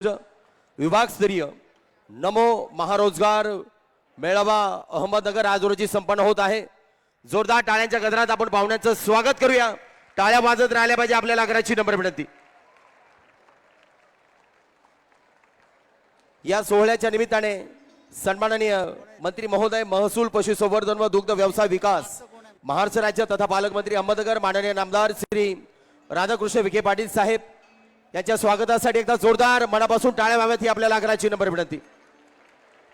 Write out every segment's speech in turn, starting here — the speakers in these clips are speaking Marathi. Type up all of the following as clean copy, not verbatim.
विभागस्तरीय नमो महारोजगार मेळावा अहमदनगर आज रोजी संपन्न होत आहे। जोरदार टाळ्यांच्या गजरात आपण पाहुण्यांचं स्वागत करूया। टाळ्या वाजत राहिल्या पाहिजे आपल्याला आग्रहाची नम्र विनंती। या सोहळ्याच्या निमित्ताने सन्माननीय मंत्री महोदय महसूल पशुसंवर्धन व दुग्ध व्यवसाय विकास महाराष्ट्र राज्य तथा पालकमंत्री अहमदनगर माननीय नामदार श्री राधाकृष्ण विखे पाटील साहेब यांच्या स्वागतासाठी एकदा जोरदार मनापासून टाळ्या व्हाव्यात ही आपल्याला आग्रहाची नम्र विनंती।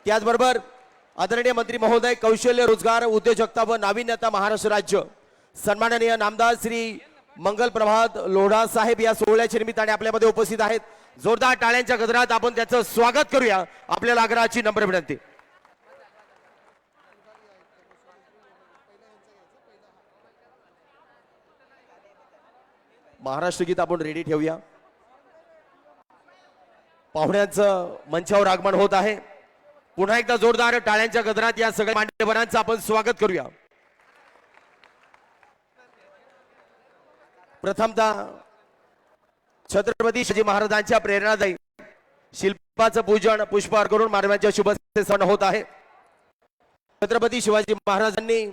त्याचबरोबर आदरणीय मंत्री महोदय कौशल्य रोजगार उद्योजकता व नाविन्यता महाराष्ट्र राज्य सन्माननीय नामदार श्री मंगल प्रभात लोढा साहेब या सोहळ्याच्या निमित्ताने आपल्यामध्ये उपस्थित आहेत। जोरदार टाळ्यांच्या गजरात आपण त्याचं स्वागत करूया आपल्याला आग्रहाची नम्र विनंती। महाराष्ट्र गीत आपण रेडी ठेवूया। पाहुण्यांचं मंचावर आगमन होत आहे। पुन्हा एकदा जोरदार टाळ्यांच्या गजरात या सगळ्या मान्यवरांचं आपण स्वागत करूया। प्रथमतः छत्रपती शिवाजी महाराजांच्या प्रेरणादायी शिल्पाचं पूजन पुष्पहार करून मानवांच्या शुभेच्छा सण होत आहे। छत्रपती शिवाजी महाराजांनी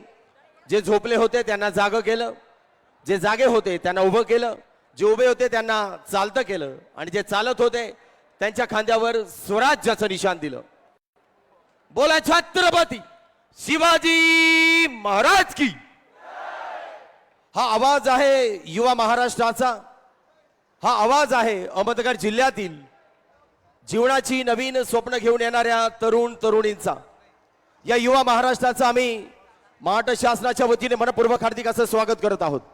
जे झोपले होते त्यांना जाग केलं, जे जागे होते त्यांना उभं केलं, जे उभे होते त्यांना चालतं केलं आणि जे चालत होते त्यांच्या खांद्यावर स्वराज्याचं निशाण दिलं। बोला छत्रपती शिवाजी महाराज की। हा आवाज आहे युवा महाराष्ट्राचा, हा आवाज आहे अहमदनगर जिल्ह्यातील जीवनाची नवीन स्वप्न घेऊन येणाऱ्या तरुण तरुणींचा। या युवा महाराष्ट्राचा आम्ही महाराष्ट्र शासनाच्या वतीने मनपूर्वक हार्दिक असं स्वागत करत आहोत।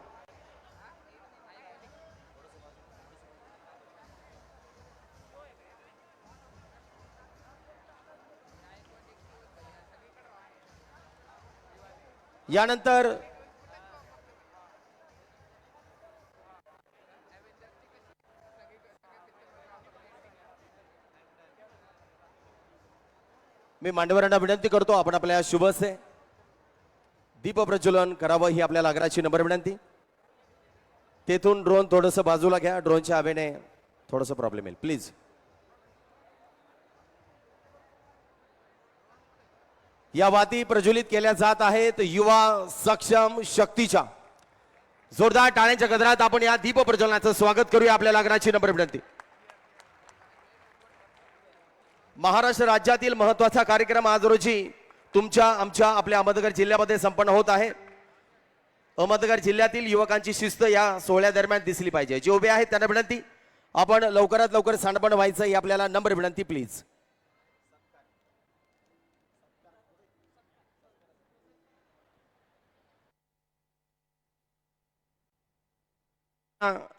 यानंतर मी मान्यवरांना विनंती करतो आपण आपल्या शुभ हस्ते दीप प्रज्वलन करावं ही आपल्याला आग्रहाची नम्र विनंती। तेथून ड्रोन थोडंसं बाजूला घ्या, ड्रोनच्या हवेने थोडंसं प्रॉब्लेम येईल प्लीज। या वाती प्रज्वलित केल्या जात आहेत युवा सक्षम शक्तीच्या। जोरदार टाळ्यांच्या गजरात आपण या दीप प्रज्वलनाचं स्वागत करूया आपल्याला आग्रहाची नम्र विनंती। महाराष्ट्र राज्यातील महत्त्वाचा कार्यक्रम आज रोजी तुमच्या आमच्या आपल्या अहमदनगर जिल्ह्यामध्ये संपन्न होत आहे। अहमदनगर जिल्ह्यातील युवकांची शिस्त या सोहळ्या दरम्यान दिसली पाहिजे। जे उभे आहेत त्यांना विनंती आपण लवकरात लवकर सांडपण व्हायचं ही आपल्याला नम्र विनंती प्लीज।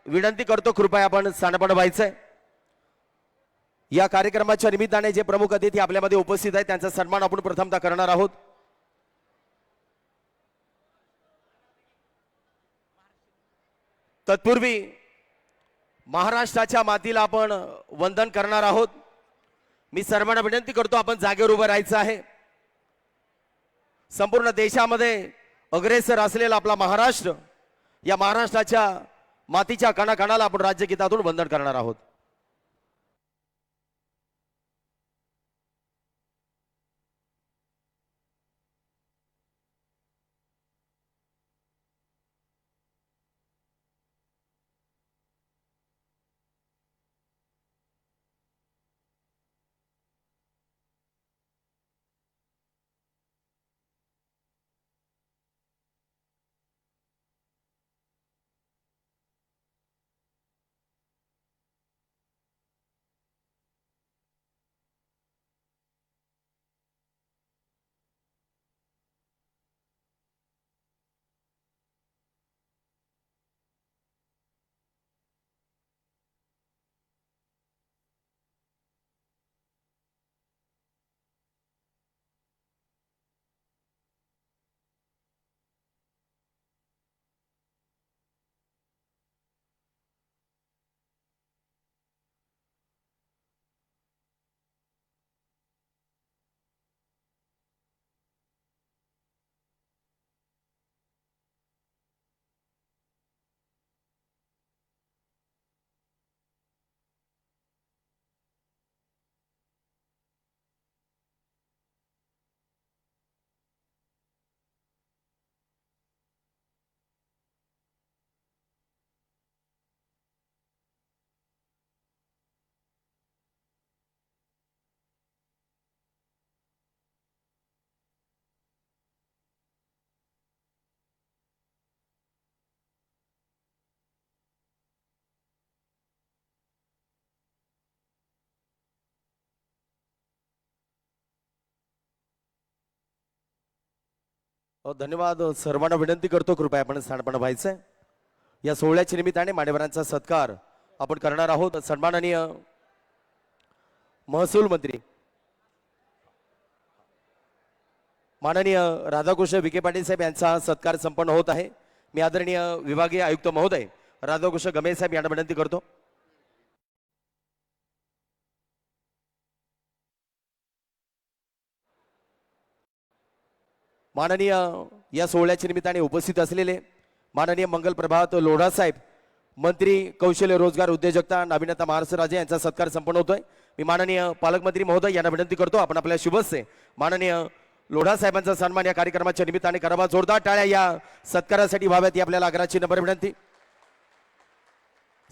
विनंती करतो कृपया आपण सांडपण व्हायचंय। या कार्यक्रमाच्या निमित्ताने जे प्रमुख अतिथी आपल्यामध्ये उपस्थित आहेत त्यांचा सन्मान आपण प्रथमतः करणार आहोत। तत्पूर्वी महाराष्ट्राच्या मातीला आपण वंदन करणार आहोत। मी सर्वांना विनंती करतो आपण जागेवर उभं राहायचं आहे। संपूर्ण देशामध्ये अग्रेसर असलेला आपला महाराष्ट्र, या महाराष्ट्राच्या मातीच्या कणाकणाला आपण राज्यगीतातून वंदन करणार आहोत। धन्यवाद. सर्वांना विनंती करतो कृपया आपण स्थानपन्न व्हायचंय. या सोहळ्याच्या निमित्ताने मान्यवरांचा सत्कार आपण करणार आहोत. सन्माननीय महसूल मंत्री माननीय राधाकृष्ण विखे पाटील साहेब यांचा सत्कार संपन्न होत आहे. मी आदरणीय विभागीय आयुक्त महोदय राधाकृष्ण गमे साहेब यांना विनंती करतो. माननीय या सोहळ्याच्या निमित्ताने उपस्थित असलेले माननीय मंगल प्रभात लोढा साहेब मंत्री कौशल्य रोजगार उद्योजकता नाविन्यता महाराष्ट्र राज्य यांचा सत्कार संपन्न होतोय. मी माननीय पालकमंत्री महोदय यांना विनंती करतो आपण आपल्या शुभस्य माननीय लोढा साहेबांचा सन्मान या कार्यक्रमाच्या निमित्ताने करावा. जोरदार टाळ्या या सत्कारासाठी व्हाव्यात ही आपल्याला आग्रहाची नम्र विनंती.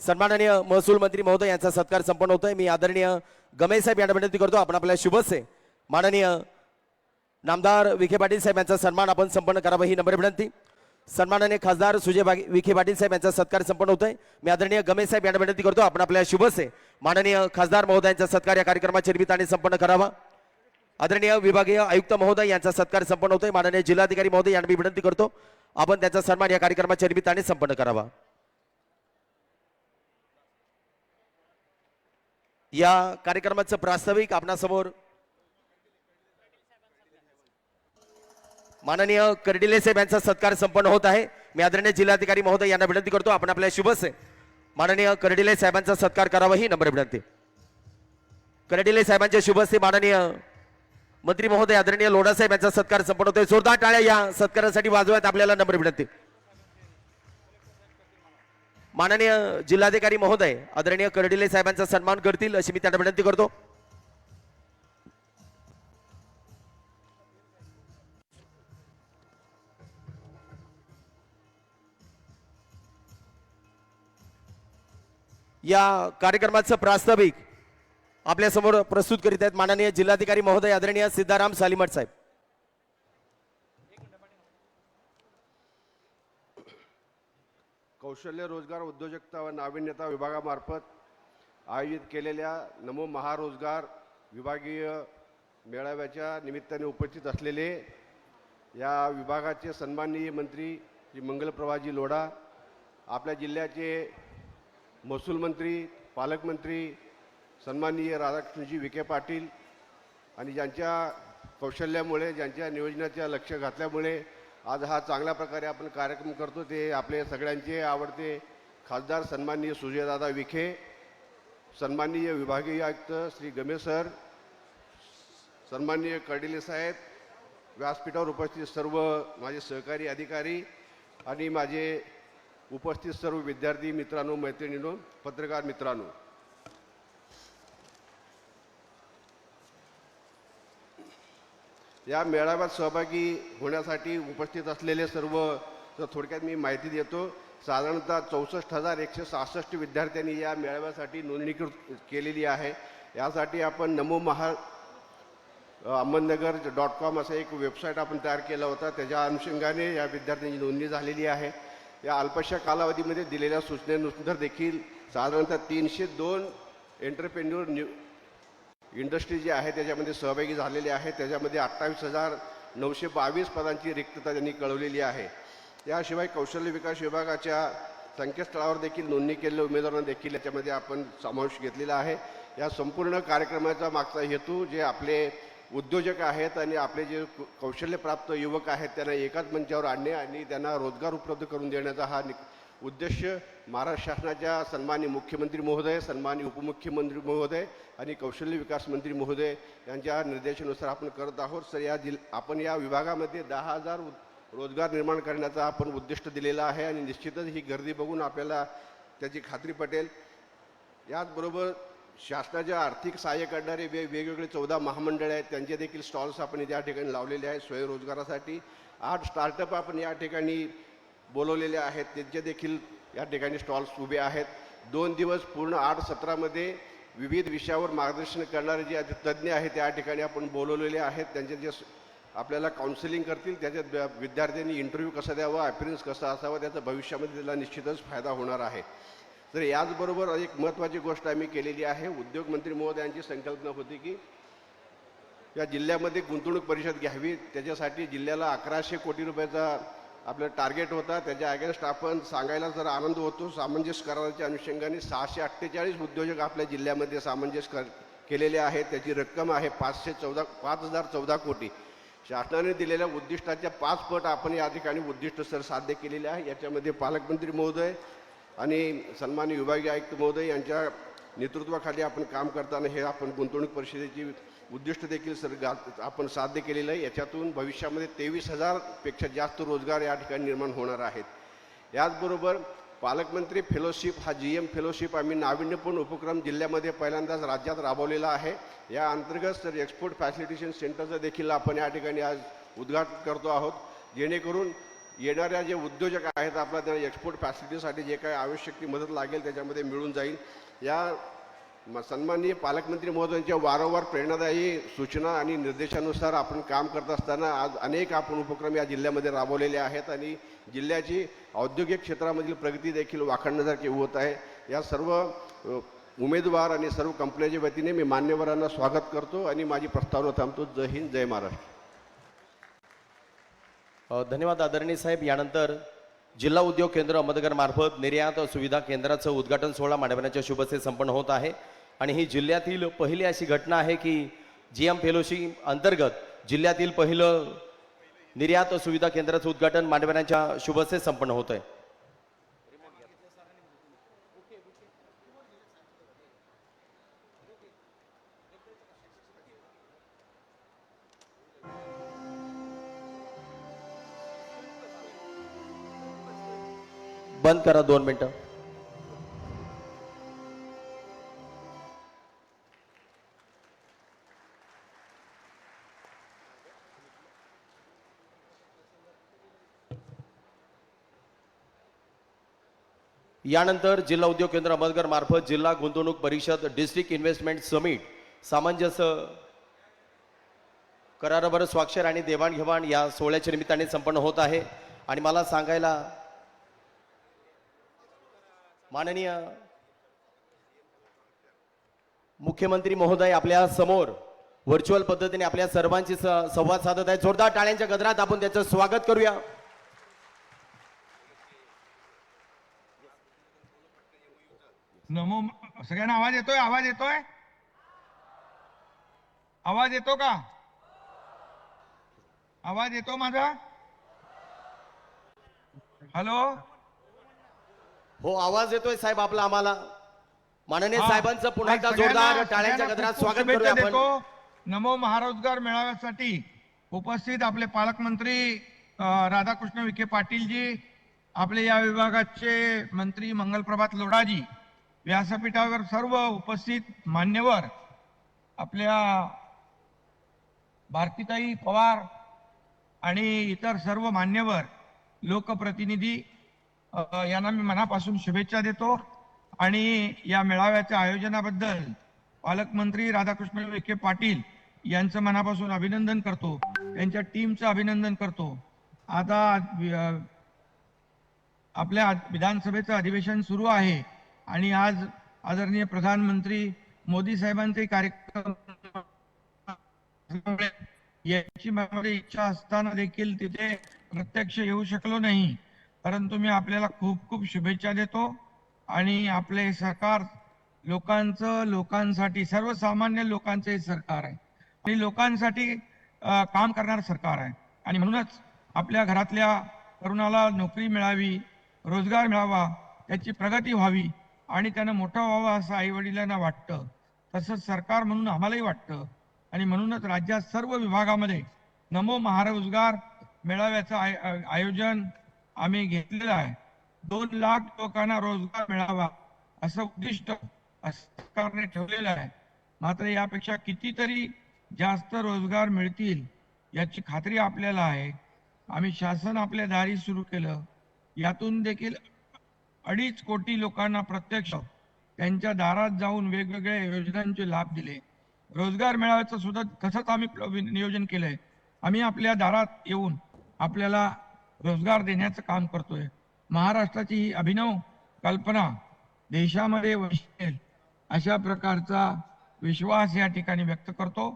सन्माननीय महसूल मंत्री महोदय यांचा सत्कार संपन्न होतोय. मी आदरणीय गमे साहेब यांना विनंती करतो आपण आपल्या शुभस्य माननीय नामदार विखे पाटील साहेब यांचा सन्मान आपण संपन्न करावा ही नम्र विनंती. सन्माननीय खासदार सुजय विखे पाटील साहेब यांचा सत्कार संपन्न होतोय. मी आदरणीय गमे साहेब यांना विनंती करतो आपण आपल्या शुभस्य माननीय खासदार महोदयांचा सत्कार या कार्यक्रमाच्या निमित्ताने संपन्न करावा. आदरणीय विभागीय आयुक्त महोदय यांचा सत्कार संपन्न होतोय. माननीय जिल्हाधिकारी महोदय यांना मी विनंती करतो आपण त्यांचा सन्मान या कार्यक्रमाच्या निमित्ताने संपन्न करावा. या कार्यक्रमाचं प्रास्ताविक आपणासमोर माननीय कर्डिले साहेब यांचा सत्कार संपन्न होत आहे. मी आदरणीय जिल्हाधिकारी महोदय यांना विनंती करतो आपण आपल्या शुभस्य माननीय कर्डिले साहेबांचा सत्कार करावा ही नम्र विनंती. कर्डिले साहेबांच्या शुभस्य माननीय मंत्री महोदय आदरणीय लोढा साहेब यांचा सत्कार संपन्न होतोय. जोरदार टाळ्या या सत्कारासाठी वाजवायत आपल्याला नम्र विनंती. माननीय जिल्हाधिकारी महोदय आदरणीय कर्डिले साहेबांचा सन्मान करतील अशी मी त्यांना विनंती करतो. या कार्यक्रमाचं प्रास्ताविक आपल्या समोर प्रस्तुत करीत आहेत माननीय जिल्हाधिकारी महोदय आदरणीय सिद्धाराम सालीमठ साहेब. कौशल्य रोजगार उद्योजकता व नाविन्यता विभागामार्फत आयोजित केलेल्या नमो महारोजगार विभागीय मेळाव्याच्या निमित्ताने उपस्थित असलेले या विभागाचे सन्माननीय मंत्री श्री मंगलप्रभाजी लोढा, आपल्या जिल्ह्याचे महसूल मंत्री पालकमंत्री सन्माननीय राधाकृष्णजी विखे पाटील आणि ज्यांच्या कौशल्यामुळे ज्यांच्या नियोजनाच्या लक्ष घातल्यामुळे आज हा चांगल्या प्रकारे आपण कार्यक्रम करतो ते आपले सगळ्यांचे आवडते खासदार सन्माननीय सुजयदादा विखे, सन्माननीय विभागीय आयुक्त श्री गमे सर, सन्माननीय कर्डिले साहेब, व्यासपीठावर उपस्थित सर्व माझे सहकारी अधिकारी आणि माझे उपस्थित सर्व विद्यार्थी मित्रांनो, मैत्रिणींनो, पत्रकार मित्रांनो, या मेळाव्यात सहभागी होण्यासाठी उपस्थित असलेले सर्व थोडक्यात मी माहिती देतो. साधारणतः 64,166 विद्यार्थ्यांनी या मेळाव्यासाठी नोंदणी केलेली आहे. यासाठी आपण नमो महा अहमदनगर.com असं एक वेबसाईट आपण तयार केला होता. त्याच्या अनुषंगाने या विद्यार्थ्यांची नोंदणी झालेली आहे. या अल्पशा कालावधीमध्ये दिलेल्या सूचनेनुसार देखील साधारणतः 302 एंटरप्रेन्युअर इंडस्ट्री जी आहे त्याच्यामध्ये सहभागी झालेले आहे. त्याच्यामध्ये 28,922 पदांची रिक्तता त्यांनी कळवलेली आहे. याशिवाय कौशल्य विकास विभागाच्या संकेतस्थळावर देखील नोंदणी केलेल्या उमेदवारांना देखील याच्यामध्ये आपण समावेश घेतलेला आहे. या संपूर्ण कार्यक्रमाचा मागचा हेतू जे आपले उद्योजक आहेत आणि आपले जे कौशल्यप्राप्त युवक आहेत त्यांना एकाच मंचावर आणणे आणि त्यांना रोजगार उपलब्ध करून देण्याचा हा उद्देश महाराष्ट्र शासनाच्या सन्माननीय मुख्यमंत्री महोदय, सन्माननीय उपमुख्यमंत्री महोदय आणि कौशल्य विकास मंत्री महोदय यांच्या निर्देशानुसार आपण करत आहोत. सर आपण या विभागामध्ये 10,000 रोजगार निर्माण करण्याचा आपण उद्दिष्ट दिलेला आहे आणि निश्चितच ही गर्दी बघून आपल्याला त्याची खात्री पटेल. याचबरोबर शासनाच्या आर्थिक सहाय्य करणारे वेगवेगळे 14 महामंडळे आहेत त्यांचे देखील स्टॉल्स आपण या ठिकाणी लावलेले आहेत. स्वयंरोजगारासाठी 8 स्टार्टअप आपण या ठिकाणी बोलवलेले आहेत, त्यांचे देखील या ठिकाणी स्टॉल्स उभे आहेत. 2 दिवस पूर्ण 8 सत्रामध्ये विविध विषयावर मार्गदर्शन करणारे जे तज्ज्ञ आहेत त्या ठिकाणी आपण बोलवलेले आहेत. त्यांचे जे आपल्याला काउन्सिलिंग करतील त्याच्यात विद्यार्थ्यांनी इंटरव्ह्यू कसा द्यावा, अपीअरन्स कसा असावा त्याचा भविष्यामध्ये त्याला निश्चितच फायदा होणार आहे. तर याचबरोबर एक महत्त्वाची गोष्ट आम्ही केलेली आहे. उद्योगमंत्री महोदयांची संकल्पना होती की या जिल्ह्यामध्ये गुंतवणूक परिषद घ्यावी. त्याच्यासाठी जिल्ह्याला 1100 कोटी रुपयाचा आपलं टार्गेट होता. त्याच्या अगेन्स्ट आपण सांगायला जर आनंद होतो, सामंजस्य कराराच्या अनुषंगाने 648 उद्योजक आपल्या जिल्ह्यामध्ये सामंजस्य केलेले आहेत. त्याची रक्कम आहे 5014 कोटी. शासनाने दिलेल्या उद्दिष्टाच्या 5 पट आपण या ठिकाणी उद्दिष्ट साध्य केलेले आहे. याच्यामध्ये पालकमंत्री महोदय आणि सन्माननीय विभागीय आयुक्त महोदय यांच्या नेतृत्वाखाली आपण काम करताना हे आपण गुंतवणूक परिषदेची उद्दिष्ट देखील आपण साध्य केलेलं आहे. याच्यातून भविष्यामध्ये 23,000 पेक्षा जास्त रोजगार या ठिकाणी निर्माण होणार आहेत. याचबरोबर पालकमंत्री फेलोशिप हा GM फेलोशिप आम्ही नाविन्यपूर्ण उपक्रम जिल्ह्यामध्ये पहिल्यांदाच राज्यात राबवलेला आहे. या अंतर्गत एक्सपोर्ट फॅसिलिटेशन सेंटरचं देखील आपण या ठिकाणी आज उद्घाटन करतो आहोत, जेणेकरून येणाऱ्या जे उद्योजक आहेत आपला त्यांना एक्सपोर्ट फॅसिलिटीसाठी जे काही आवश्यक ती मदत लागेल त्याच्यामध्ये मिळून जाईल. या सन्माननीय पालकमंत्री महोदयांच्या वारंवार प्रेरणादायी सूचना आणि निर्देशानुसार आपण काम करत असताना आज अनेक आपण उपक्रम या जिल्ह्यामध्ये राबवलेले आहेत आणि जिल्ह्याची औद्योगिक क्षेत्रामधील प्रगती देखील वाखाणण्यासारखी होत आहे. या सर्व उमेदवार आणि सर्व कंपन्यांच्या वतीने मी मान्यवरांना स्वागत करतो आणि माझी प्रस्तावना थांबतो. जय हिंद, जय महाराष्ट्र. धन्यवाद आदरणीय साहेब. यानंतर जिल्हा उद्योग केंद्र अहमदनगर मार्फत निर्यात सुविधा केंद्राचं उद्घाटन सोहळा मांडवण्याच्या शुभसे संपन्न होत आहे आणि ही जिल्ह्यातील पहिली अशी घटना आहे की GM फेलोशिप अंतर्गत जिल्ह्यातील पहिलं निर्यात सुविधा केंद्राचं उद्घाटन मांडवण्याच्या शुभसे संपन्न होत आहे. बंद करा 2 मिनिटं. यानंतर जिल्हा उद्योग केंद्र अहमदनगर मार्फत जिल्हा गुंतवणूक परिषद डिस्ट्रिक्ट इन्व्हेस्टमेंट समिट सामंजस्य करारावर स्वाक्षर आणि देवाणघेवाण या सोहळ्याच्या निमित्ताने संपन्न होत आहे. आणि मला सांगायला माननीय मुख्यमंत्री महोदय आपल्या समोर व्हर्च्युअल पद्धतीने आपल्या सर्वांची संवाद साधत आहेत. जोरदार टाळ्यांच्या गजरात आपण त्याचं स्वागत करूया. नमो. सगळ्यांना आवाज येतोय? आवाज येतोय? आवाज येतो का? आवाज येतो माझा? हॅलो. हो, आवाज येतोय साहेब आपला आम्हाला. माननीय साहेबांचं पुन्हा एकदा जोरदार टाळ्यांच्या गजरात स्वागत करूया आपण. नमो महारोजगार मेळाव्यासाठी उपस्थित आपले पालकमंत्री राधाकृष्ण विखे पाटीलजी, आपले या विभागाचे मंत्री मंगलप्रभात लोढाजी, व्यासपीठावर सर्व उपस्थित मान्यवर, आपल्या भारतीताई पवार आणि इतर सर्व मान्यवर लोकप्रतिनिधी यांना मी मनापासून शुभेच्छा देतो आणि या मेळाव्याच्या आयोजनाबद्दल पालकमंत्री राधाकृष्ण विखे पाटील यांचं मनापासून अभिनंदन करतो, त्यांच्या टीमचं अभिनंदन करतो. आता आपल्या विधानसभेचं अधिवेशन सुरू आहे आणि आज आदरणीय प्रधानमंत्री मोदी साहेबांचे कार्यक्रम याची माझी इच्छा असताना देखील तिथे प्रत्यक्ष येऊ शकलो नाही, परंतु मी आपल्याला खूप खूप शुभेच्छा देतो. आणि आपले सरकार लोकांचं, लोकांसाठी, सर्वसामान्य लोकांचं हे सरकार आहे आणि लोकांसाठी काम करणारं सरकार आहे. आणि म्हणूनच आपल्या घरातल्या तरुणाला नोकरी मिळावी, रोजगार मिळावा, त्याची प्रगती व्हावी आणि त्यानं मोठं व्हावं असं आई वडिलांना वाटतं. तसंच सरकार म्हणून आम्हालाही वाटतं आणि म्हणूनच राज्यात सर्व विभागामध्ये नमो महारोजगार मेळाव्याचं आयोजन आम्ही घेतलेलं आहे. 2 लाख लोकांना रोजगार मिळावा असं उद्दिष्ट सरकारने ठेवलेलं आहे. मात्र यापेक्षा कितीतरी जास्त रोजगार मिळतील याची खात्री आपल्याला आहे. आम्ही शासन आपल्या दारी सुरू केलं, यातून देखील 2.5 कोटी लोकांना प्रत्यक्ष त्यांच्या दारात जाऊन वेगवेगळ्या योजनांचे लाभ दिले. रोजगार मेळाव्याचं सुद्धा तसंच आम्ही नियोजन केलंय. आम्ही आपल्या दारात येऊन आपल्याला रोजगार देण्याचं काम करतोय. महाराष्ट्राची ही अभिनव कल्पना देशामध्ये वसेल अशा प्रकारचा विश्वास या ठिकाणी व्यक्त करतो.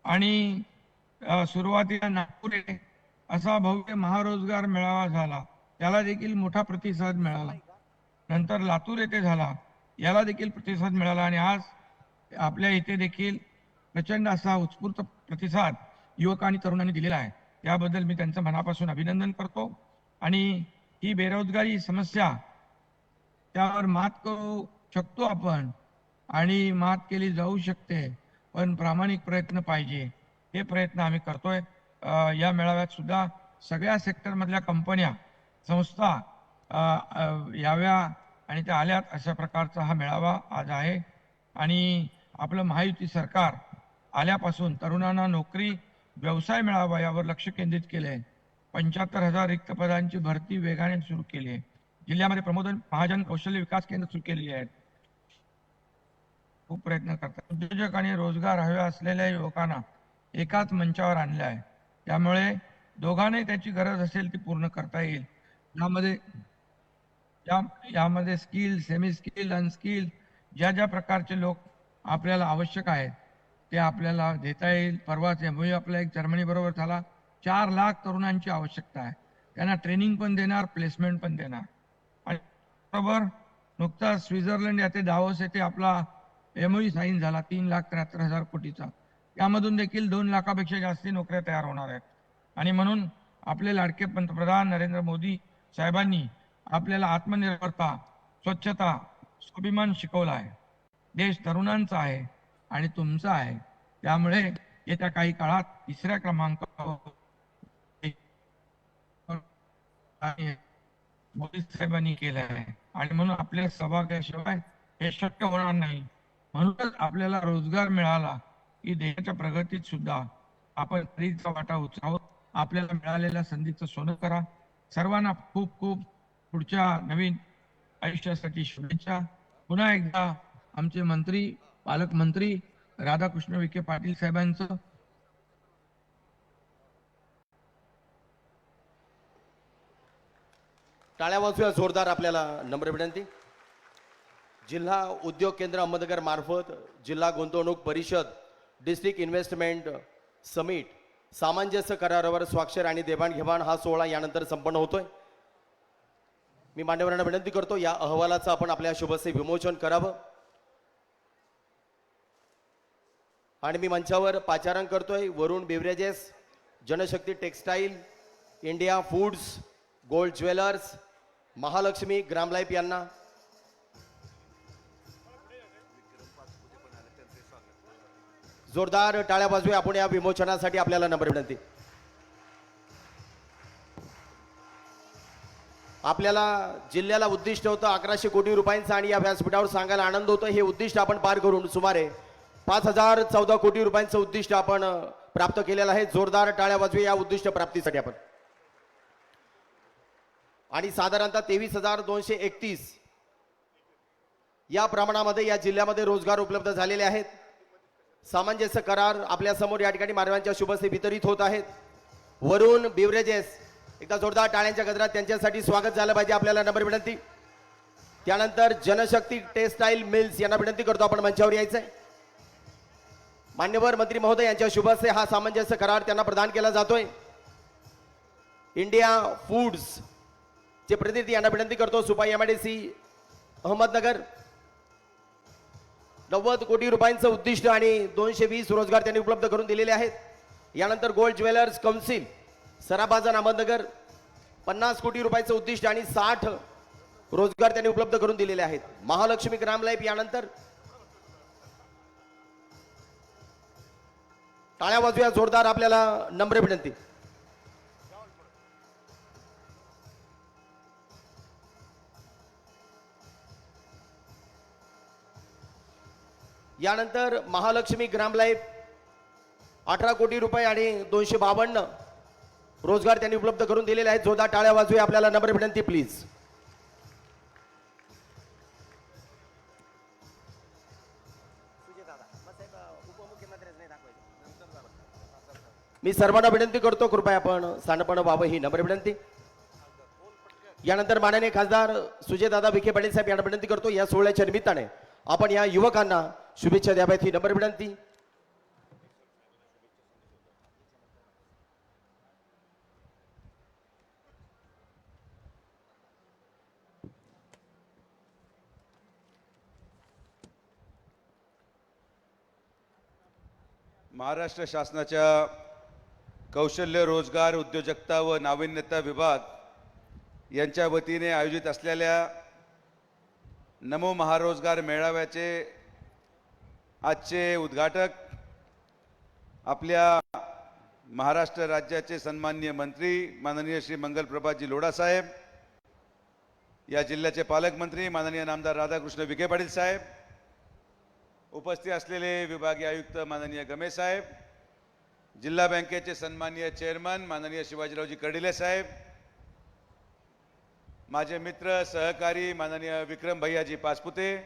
आणि सुरुवातीला नागपूर येथे असा भव्य महारोजगार मेळावा झाला, त्याला देखील मोठा प्रतिसाद मिळाला. नंतर लातूर येथे झाला, याला देखील प्रतिसाद मिळाला. आणि आज आपल्या इथे देखील प्रचंड असा उत्स्फूर्त प्रतिसाद युवक आणि तरुणांनी दिलेला आहे. याबद्दल मी त्यांचं मनापासून अभिनंदन करतो. आणि ही बेरोजगारी समस्या, त्यावर मात करू शकतो आपण आणि मात केली जाऊ शकते, पण प्रामाणिक प्रयत्न पाहिजे. हे प्रयत्न आम्ही करतोय. या मेळाव्यात सुद्धा सगळ्या सेक्टरमधल्या कंपन्या, संस्था याव्या आणि त्या आल्यात, अशा प्रकारचा हा मेळावा आज आहे. आणि आपलं महायुती सरकार आल्यापासून तरुणांना नोकरी, व्यवसाय मिळावा यावर लक्ष केंद्रित केले आहे. 75,000 रिक्त पदांची भरती वेगाने सुरू केली आहे. जिल्ह्यामध्ये प्रमोदन महाजन कौशल्य विकास केंद्र सुरू केलेली आहेत. खूप प्रयत्न करतात. उद्योजक आणि रोजगार हवे असलेल्या युवकांना एकाच मंचावर आणले आहे, त्यामुळे दोघांनाही त्याची गरज असेल ती पूर्ण करता येईल. यामध्ये स्किल, सेमी स्किल, अनस्किल ज्या ज्या प्रकारचे लोक आपल्याला आवश्यक आहेत ते आपल्याला देता येईल. परवाच MOU आपला एक जर्मनी बरोबर झाला. 4 लाख तरुणांची आवश्यकता आहे. त्यांना ट्रेनिंग पण देणार, प्लेसमेंट पण देणार. आणि बरोबर नुकताच स्वित्झर्लंड येथे दावोस येथे आपला MOU साईन झाला 3,73,000 कोटीचा. यामधून देखील 2 लाखापेक्षा जास्त नोकऱ्या तयार होणार आहेत. आणि म्हणून आपले लाडके पंतप्रधान नरेंद्र मोदी साहेबांनी आपल्याला आत्मनिर्भरता, स्वच्छता, स्वाभिमान शिकवला आहे. देश तरुणांचा आहे आणि तुमचा आहे. त्यामुळे येत्या काही काळात 3ऱ्या क्रमांकावर मोदी साहेबांनी केलं आहे. आणि म्हणून आपल्या सहभागाशिवाय हे शक्य होणार नाही. म्हणूनच आपल्याला रोजगार मिळाला की देशाच्या प्रगतीत सुद्धा आपण स्त्रीचा वाटा उचलावा. आपल्याला मिळालेल्या संधीचं सोनं करा. सर्वांना खूप खूप पुढच्या नवीन आयुष्यासाठी शुभेच्छा. पुन्हा एकदा आमचे मंत्री, पालकमंत्री राधाकृष्ण विखे पाटील साहेबांचं टाळ्या वाजूया जोरदार. आपल्याला नम्र विनंती. जिल्हा उद्योग केंद्र अहमदनगर मार्फत जिल्हा गुंतवणूक परिषद डिस्ट्रिक्ट इन्व्हेस्टमेंट समिट सामंजस्य करारावर स्वाक्षर आणि देवाणघेवाण हा सोहळा यानंतर संपन्न होतोय. मी मान्यवरांना विनंती करतो या अहवालाचं आपण आपल्या शुभसे विमोचन करावं. आणि मी मंचावर पाचारण करतोय Varun beverages, Janshakti textile, India foods, gold jewellers, Mahalaxmi Gram life यांना. जोरदार टाळ्या वाजवूया आपण या विमोचनासाठी. आपल्याला नम्र विनंती. आपल्याला जिल्ह्याला उद्दिष्ट होतं 1100 कोटी रुपयांचं आणि या व्यासपीठावर सांगायला आनंद होतो हे उद्दिष्ट आपण पार करून सुमारे 5,014 कोटी रुपयांचं उद्दिष्ट आपण प्राप्त केलेलं आहे. जोरदार टाळ्या वाजवूया या उद्दिष्ट प्राप्तीसाठी आपण. आणि साधारणतः 23,231 या प्रमाणामध्ये या जिल्ह्यामध्ये रोजगार उपलब्ध झालेले आहेत. सामंजस्य करार आपल्या समोर या ठिकाणी मानवांच्या शुभसे वितरित होत आहेत. वरुण बिवरेजेस, एकदा जोरदार टाळ्यांच्या गजरात त्यांच्यासाठी स्वागत झालं पाहिजे. आपल्याला नंबर विनंती. त्यानंतर जनशक्ती टेक्सटाईल मिल्स यांना विनंती करतो आपण मंचावर यायचंय. मान्यवर मंत्री महोदय यांच्या शुभसे हा सामंजस्य करार त्यांना प्रदान केला जातोय. इंडिया फूड्स चे प्रतिनिधी यांना विनंती करतो. सुपाई MIDC अहमदनगर 90 कोटी रुपयांचं उद्दिष्ट आणि 220 रोजगार त्यांनी उपलब्ध करून दिलेले आहेत. यानंतर गोल्ड ज्वेलर्स काउन्सिल सराबाजन अहमदनगर 50 कोटी रुपयाचं उद्दिष्ट आणि 60 रोजगार त्यांनी उपलब्ध करून दिलेले आहेत. महालक्ष्मी ग्राम लाईफ यानंतर. टाळ्या वाजूया जोरदार. आपल्याला नम्र विनंती. यानंतर महालक्ष्मी ग्राम लाईफ 18 कोटी रुपये आणि 252 रोजगार त्यांनी उपलब्ध करून दिलेले आहेत. जोरदार टाळ्या वाजूया. आपल्याला नम्र विनंती प्लीज. मी सर्वांना विनंती करतो कृपया आपण सांडपण व्हावं ही नम्र विनंती. यानंतर माननीय खासदार सुजयदादा विखे पाटील साहेब यांना विनंती करतो या सोहळ्याच्या निमित्ताने आपण या युवकांना शुभेच्छा द्याव्यात ही नम्र विनंती. महाराष्ट्र शासनाच्या कौशल्य रोजगार उद्योजकता व नाविन्यता विभाग यांच्या वतीने आयोजित असलेल्या नमो महारोजगार मेळाव्याचे आजचे उद्घाटक आपल्या महाराष्ट्र राज्याचे सन्माननीय मंत्री माननीय श्री मंगलप्रभातजी लोढा साहेब, या जिल्ह्याचे पालकमंत्री माननीय नामदार राधाकृष्ण विखे पाटील साहेब, उपस्थित असलेले विभागीय आयुक्त माननीय गमे साहेब, जिल्हा बँकेचे सन्माननीय चेअरमन माननीय शिवाजीरावजी कर्डिले साहेब, माझे मित्र सहकारी माननीय विक्रम भैयाजी पाचपुते,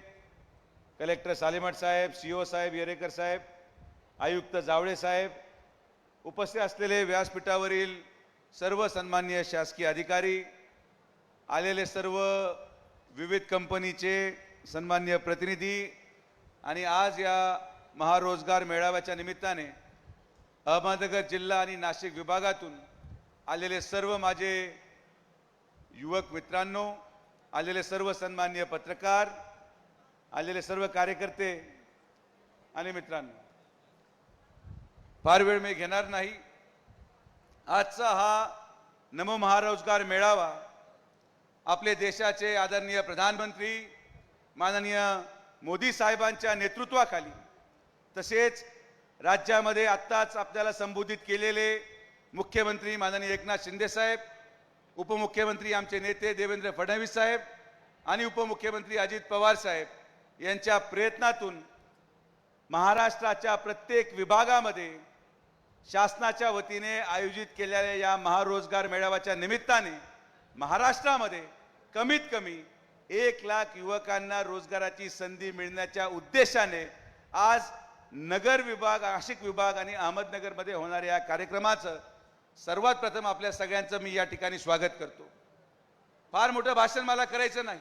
कलेक्टर सालेमठ साहेब, सीओ साहेब येरेकर साहेब, आयुक्त जावळे साहेब, उपस्थित असलेले व्यासपीठावरील सर्व सन्माननीय शासकीय अधिकारी, आलेले सर्व विविध कंपनीचे सन्माननीय प्रतिनिधी आणि आज या महारोजगार मेळाव्याच्या निमित्ताने अहमदनगर जिल्हा आणि नाशिक विभागातून आलेले सर्व माझे युवक मित्रांनो, आलेले सर्व सन्माननीय पत्रकार, आलेले सर्व कार्यकर्ते आणि मित्रांनो, फार वेळ मी घेणार नाही. आजचा हा नमो महारोजगार मेळावा आपले देशाचे आदरणीय प्रधानमंत्री माननीय मोदी साहेबांच्या नेतृत्वाखाली, तसेच राज्यामध्ये आत्ताच आपल्याला संबोधित केलेले मुख्यमंत्री माननीय एकनाथ शिंदे साहेब, उपमुख्यमंत्री आमचे नेते देवेंद्र फडणवीस साहेब आणि उपमुख्यमंत्री अजित पवार साहेब यांच्या प्रयत्नातून महाराष्ट्राच्या प्रत्येक विभागामध्ये शासनाच्या वतीने आयोजित केलेल्या या महारोजगार मेळाव्याच्या निमित्ताने महाराष्ट्रामध्ये कमीत कमी 1 लाख युवकांना रोजगाराची संधी मिळण्याच्या उद्देशाने आज नगर विभाग, नाशिक विभाग आणि अहमदनगरमध्ये होणाऱ्या या कार्यक्रमाचं सर्वात प्रथम आपल्या सगळ्यांचं मी या ठिकाणी स्वागत करतो. फार मोठं भाषण मला करायचं नाही,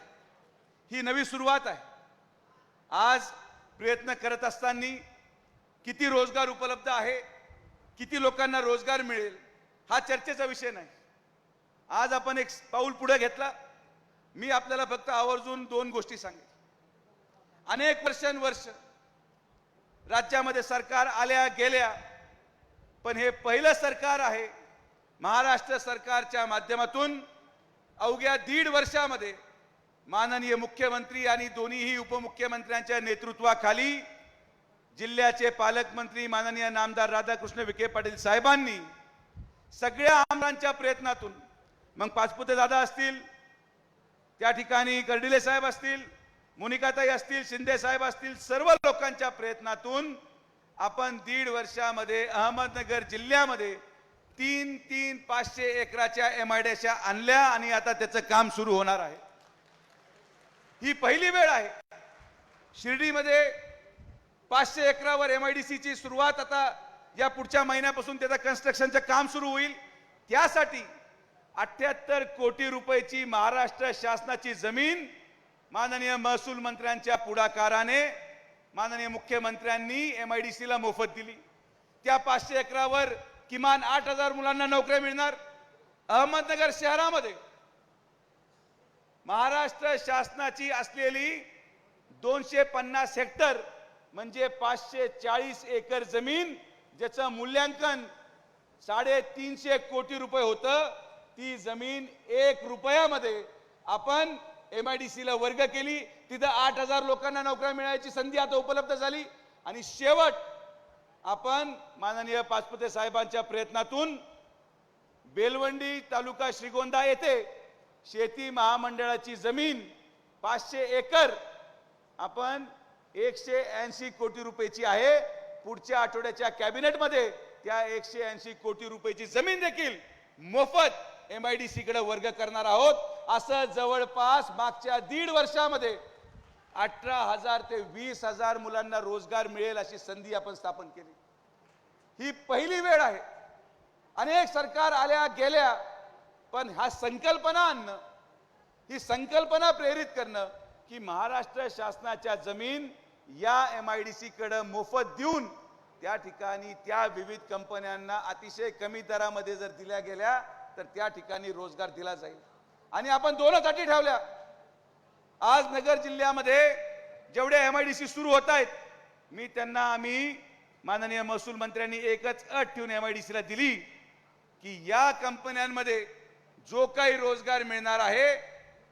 ही नवी सुरुवात आहे. आज प्रयत्न करत असताना किती रोजगार उपलब्ध आहे, किती लोकांना रोजगार मिळेल हा चर्चेचा विषय नाही. आज आपण एक पाऊल पुढे घेतला. मी आपल्याला फक्त आवर्जून 2 गोष्टी सांगेन. अनेक वर्षानुवर्ष राज्यामध्ये सरकार आल्या गेल्या, पण हे पहिलं सरकार आहे महाराष्ट्र सरकारच्या माध्यमातून अवघ्या 1.5 वर्षामध्ये माननीय मुख्यमंत्री आणि दोन्हीही उपमुख्यमंत्र्यांच्या नेतृत्वाखाली जिल्ह्याचे पालकमंत्री माननीय नामदार राधाकृष्ण विखे पाटील साहेबांनी सगळ्या आमदारांच्या प्रयत्नातून, मग पाचपुते दादा असतील, त्या ठिकाणी कर्डिले साहेब असतील, मोनिकाताई असतील, शिंदे साहेब असतील, सर्व लोकांच्या प्रयत्नातून आपण 1.5 वर्षामध्ये अहमदनगर जिल्ह्यामध्ये 3 500 एकराच्या MIDC आणल्या आणि आता त्याचं काम सुरू होणार आहे. ही पहिली वेळ आहे. शिर्डीमध्ये 500 एकरावर MIDCची सुरुवात आता या पुढच्या महिन्यापासून त्याचं कन्स्ट्रक्शनचं काम सुरू होईल. त्यासाठी 78 कोटी रुपयाची महाराष्ट्र शासनाची जमीन माननीय महसूल मंत्र्यांच्या पुढाकाराने माननीय मुख्यमंत्र्यांनी MIDCला मोफत दिली. त्या 500 एकरावर किमान 8,000 मुलांना नोकऱ्या मिळणार. अहमदनगर शहरामध्ये महाराष्ट्र शासनाची असलेली 250 हेक्टर म्हणजे 540 एकर जमीन, ज्याचं मूल्यांकन 350 कोटी रुपये होतं, ती जमीन 1 रुपयामध्ये आपण MIDCला वर्ग केली. तिथं 8,000 लोकांना नोकऱ्या मिळायची संधी आता उपलब्ध झाली. आणि शेवट आपण माननीय पाचपुते साहेबांच्या प्रयत्नातून बेलवंडी तालुका श्रीगोंदा येथे शेती महामंडळाची जमीन 500 एकर आपण 180 कोटी रुपयाची आहे. पुढच्या आठवड्याच्या कॅबिनेटमध्ये त्या 180 कोटी रुपयाची जमीन देखील मोफत MIDCकडे वर्ग करणार आहोत. असं जवळपास मागच्या 1.5 वर्षामध्ये 18,000 ते 20,000 मुलांना रोजगार मिळेल अशी संधी आपण स्थापन केली. ही पहिली वेळ आहे. अनेक सरकार आल्या गेल्या, पण हा संकल्पना आणणं, ही संकल्पना प्रेरित करणं की महाराष्ट्र शासनाच्या जमीन या MIDCकडे मोफत देऊन त्या ठिकाणी त्या विविध कंपन्यांना अतिशय कमी दरामध्ये जर दिल्या गेल्या तर त्या ठिकाणी रोजगार दिला जाईल. आणि आपण 2च अटी ठेवल्या. आज नगर जिल्ह्यामध्ये जेवढे MIDC सुरू होत आहेत, मी त्यांना आम्ही माननीय महसूल मंत्र्यांनी एकच अट ठेवून MIDC ला दिली की या कंपन्यांमध्ये जो काही रोजगार मिळणार आहे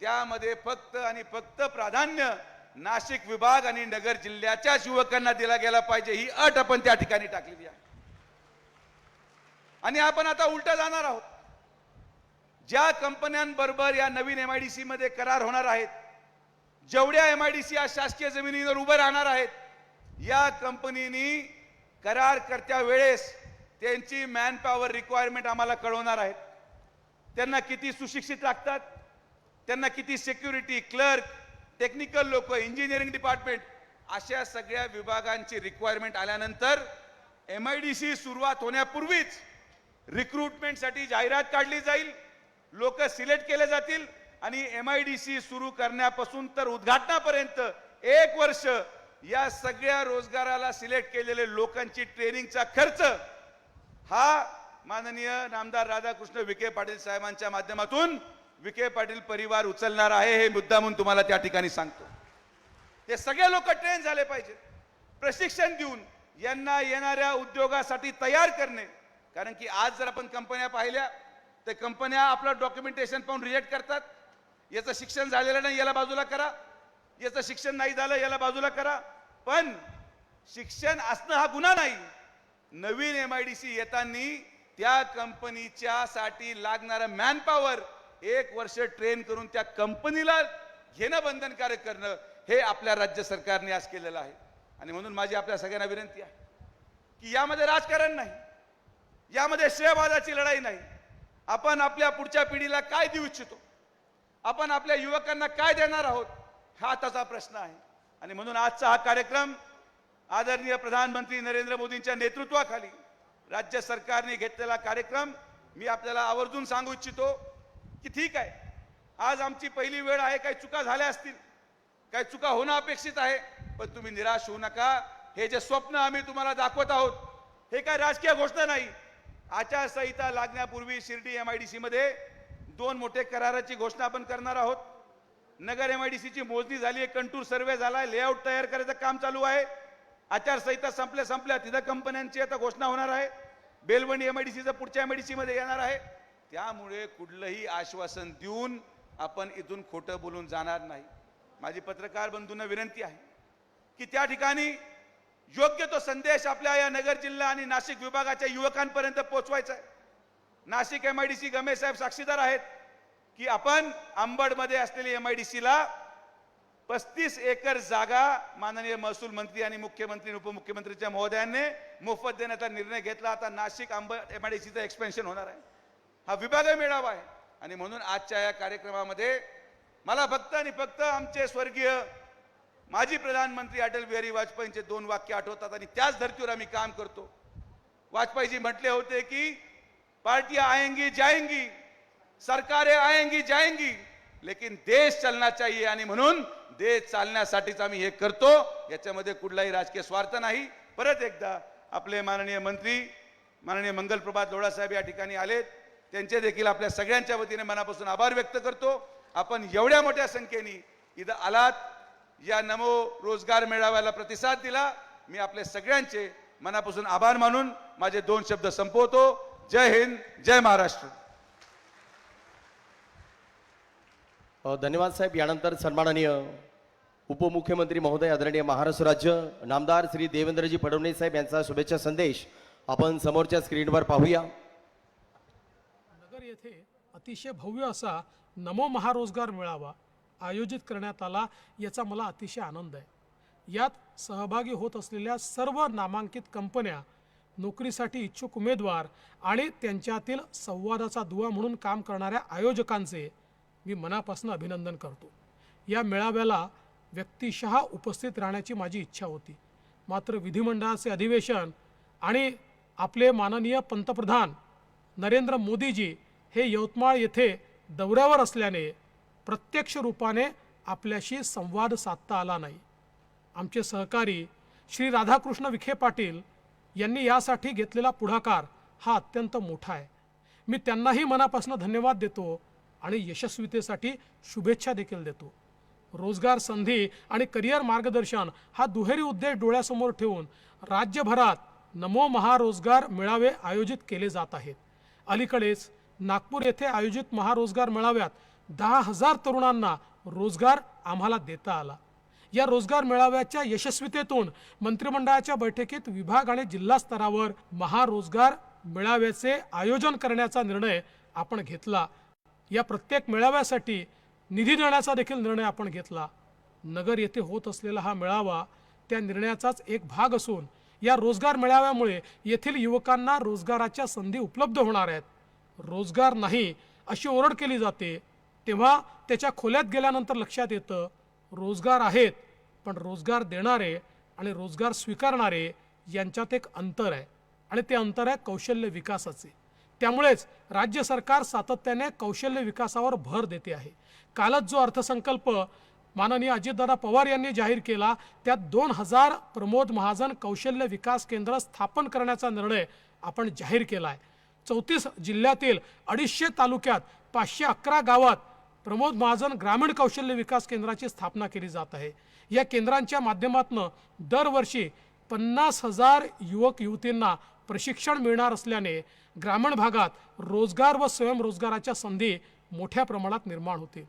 त्यामध्ये फक्त आणि फक्त प्राधान्य नाशिक विभाग आणि नगर जिल्ह्याच्या युवकांना दिला गेला पाहिजे, ही अट आपण त्या ठिकाणी टाकलेली आहे. आणि आपण आता उलट जाणार आहोत. ज्या कंपन्यांबरोबर या नवीन MIDC मध्ये करार होणार आहेत, जेवढ्या MIDC या शासकीय जमिनीवर उभं राहणार आहेत, या कंपनीनी करारकर्त्या वेळेस त्यांची मॅन पॉवर रिक्वायरमेंट आम्हाला कळवणार आहेत. त्यांना किती सुशिक्षित लागतात, त्यांना किती सिक्युरिटी क्लर्क, टेक्निकल लोक, इंजिनिअरिंग डिपार्टमेंट, अशा सगळ्या विभागांची रिक्वायरमेंट आल्यानंतर MIDC सुरुवात होण्यापूर्वीच रिक्रुटमेंटसाठी जाहिरात काढली जाईल, लोक सिलेक्ट केले जातील आणि MIDC सुरू करण्यापासून तर उद्घाटनापर्यंत 1 वर्ष या सगळ्या रोजगाराला सिलेक्ट केलेले लोकांची ट्रेनिंगचा खर्च हा माननीय नामदार राधाकृष्ण विखे पाटील साहेबांच्या माध्यमातून विखे पाटील परिवार उचलणार आहे. हे मुद्दा म्हणून तुम्हाला त्या ठिकाणी सांगतो. हे सगळे लोक ट्रेन झाले पाहिजेत, प्रशिक्षण देऊन यांना येणाऱ्या उद्योगासाठी तयार करणे. कारण की आज जर आपण कंपन्या पाहिल्या तर कंपन्या आपलं डॉक्युमेंटेशन पाहून रिजेक्ट करतात. याचं शिक्षण झालेलं नाही, याला बाजूला करा. याचं शिक्षण नाही झालं, याला बाजूला करा. पण शिक्षण असणं हा गुन्हा नाही. नवीन MIDC येताना त्या कंपनीच्या साठी लागणारा मॅन पॉवर 1 वर्ष ट्रेन करून त्या कंपनीला घेणं बंधनकारक करणं हे आपल्या राज्य सरकारने आज केलेलं आहे. आणि म्हणून माझी आपल्या सगळ्यांना विनंती आहे की यामध्ये राजकारण नाही, यामध्ये श्रेयवादाची लढाई नाही. आपण आपल्या पुढच्या पिढीला काय देऊ इच्छितो, आपण आपल्या युवकांना काय देणार आहोत, हा त्याचा प्रश्न आहे. आणि म्हणून आजचा हा कार्यक्रम आदरणीय प्रधानमंत्री नरेंद्र मोदींच्या नेतृत्वाखाली राज्य सरकारने घेतलेला कार्यक्रम मी आपल्याला आवर्जून सांगू इच्छितो की ठीक आहे, आज आमची पहिली वेळ आहे, काही चुका झाल्या असतील, काही चुका होणं अपेक्षित आहे, पण तुम्ही निराश होऊ नका. हे जे स्वप्न आम्ही तुम्हाला दाखवत आहोत हे काय राजकीय घोषणा नाही. आचारसंहिता लागण्यापूर्वी शिर्डी MIDC मध्ये 2 मोठे कराराची घोषणा आपण करणार आहोत. नगर MIDC ची मोजणी झाली आहे, कंटूर सर्वे झालाय, लेआउट तयार करायचं काम चालू आहे. आचारसंहिता संपल्या तिथं कंपन्यांची आता घोषणा होणार आहे. बेलवंडी MIDC पुढच्या MIDC मध्ये येणार आहे. त्यामुळे कुठलंही आश्वासन देऊन आपण इथून खोटं बोलून जाणार नाही. माझी पत्रकार बंधूंना विनंती आहे की त्या ठिकाणी योग्य तो संदेश आपल्या या नगर जिल्हा आणि नाशिक विभागाच्या युवकांपर्यंत पोहोचवायचा आहे. नाशिक MIDC गमे साहेब साक्षीदार आहेत की आपण अंबडमध्ये असलेली MIDC ला 35 एकर जागा माननीय महसूल मंत्री आणि मुख्यमंत्री उपमुख्यमंत्रीच्या महोदयांनी मोफत देण्याचा निर्णय घेतला. आता नाशिक MIDC चं एक्सपेन्शन होणार आहे. हा विभाग मेळावा आहे. आणि म्हणून आजच्या या कार्यक्रमामध्ये मला फक्त आणि फक्त आमचे स्वर्गीय माजी प्रधानमंत्री अटल बिहारी वाजपेयींचे 2 वाक्य आठवतात आणि त्याच धर्तीवर आम्ही काम करतो. वाजपेयीजी म्हटले होते की पार्टियां आएंगी जाएंगी, सरकारें आएंगी जाएंगी, लेकिन देश चलना चाहिए. आणि म्हणून देश चालण्यासाठीच आम्ही हे करतो. याच्यामध्ये कुठलाही राजकीय स्वार्थ नाही. परत एकदा आपले माननीय मंत्री माननीय मंगलप्रभात लोढा साहेब या ठिकाणी आलेत, त्यांचे देखील आपल्या सगळ्यांच्या वतीने मनापासून आभार व्यक्त करतो. आपण एवढ्या मोठ्या संख्येने इथं आलात, या नमो रोजगार मेळाव्याला प्रतिसाद दिला. मी आपले सगळ्यांचे मनापासून आभार मानून माझे 2 शब्द संपवतो. जय हिंद, जय महाराष्ट्र. धन्यवाद साहेब. यानंतर सन्माननीय उपमुख्यमंत्री महोदय आदरणीय महाराष्ट्र राज्य नामदार श्री देवेंद्रजी फडणवीस साहेब यांचा शुभेच्छा संदेश आपण समोरच्या स्क्रीनवर पाहूया. नगर येथे अतिशय भव्य असा नमो महारोजगार मेळावा आयोजित करण्यात आला, याचा मला अतिशय आनंद आहे. यात सहभागी होत असलेल्या सर्व नामांकित कंपन्या, नोकरीसाठी इच्छुक उमेदवार आणि त्यांच्यातील संवादाचा दुवा म्हणून काम करणाऱ्या आयोजकांचे मी मनापासून अभिनंदन करतो. या मेळाव्याला व्यक्तिशः उपस्थित राहण्याची माझी इच्छा होती, मात्र विधिमंडळाचे अधिवेशन आणि आपले माननीय पंतप्रधान नरेंद्र मोदीजी हे यवतमाळ येथे दौऱ्यावर असल्याने प्रत्यक्ष रूपाने आपल्याशी संवाद साधता आला नाही. आमचे सहकारी श्री राधाकृष्ण विखे पाटील यांनी यासाठी घेतलेला पुढाकार हा अत्यंत मोठा आहे. मी त्यांनाही मनापासून धन्यवाद देतो आणि यशस्वीतेसाठी शुभेच्छा देखील देतो. रोजगार संधी आणि करिअर मार्गदर्शन हा दुहेरी उद्देश डोळ्यासमोर ठेवून राज्यभरात नमो महारोजगार मेळावे आयोजित केले जात आहेत. अलीकडेच नागपूर येथे आयोजित महारोजगार मेळाव्यात 10,000 तरुणांना रोजगार आम्हाला देता आला. या रोजगार मेळाव्याच्या यशस्वीतेतून मंत्रिमंडळाच्या बैठकीत विभाग आणि जिल्हा स्तरावर महारोजगार मेळाव्याचे आयोजन करण्याचा निर्णय आपण घेतला. या प्रत्येक मेळाव्यासाठी निधी देण्याचा देखील निर्णय आपण घेतला. नगर येथे होत असलेला हा मेळावा त्या निर्णयाचाच एक भाग असून या रोजगार मेळाव्यामुळे येथील युवकांना रोजगाराच्या संधी उपलब्ध होणार आहेत. रोजगार नाही अशी ओरड केली जाते, तेव्हा त्याच्या खोल्यात गेल्यानंतर लक्षात येतं रोजगार आहेत, पण रोजगार देणारे आणि रोजगार स्वीकारणारे यांच्यात एक अंतर आहे आणि ते अंतर आहे कौशल्य विकासाचे. त्यामुळेच राज्य सरकार सातत्याने कौशल्य विकासावर भर देते आहे. कालच जो अर्थसंकल्प माननीय अजितदादा पवार यांनी जाहीर केला त्यात 2,000 प्रमोद महाजन कौशल्य विकास केंद्र स्थापन करण्याचा निर्णय आपण जाहीर केला आहे. 34 जिल्ह्यातील 250 तालुक्यात 511 गावात प्रमोद महाजन ग्रामीण कौशल्य विकास केंद्राची स्थापना केली जात आहे. या केंद्रांच्या माध्यमातून दरवर्षी 50,000 युवक युवतींना प्रशिक्षण मिळणार असल्याने ग्रामीण भागात रोजगार व स्वयंरोजगाराच्या संधी मोठ्या प्रमाणात निर्माण होतील.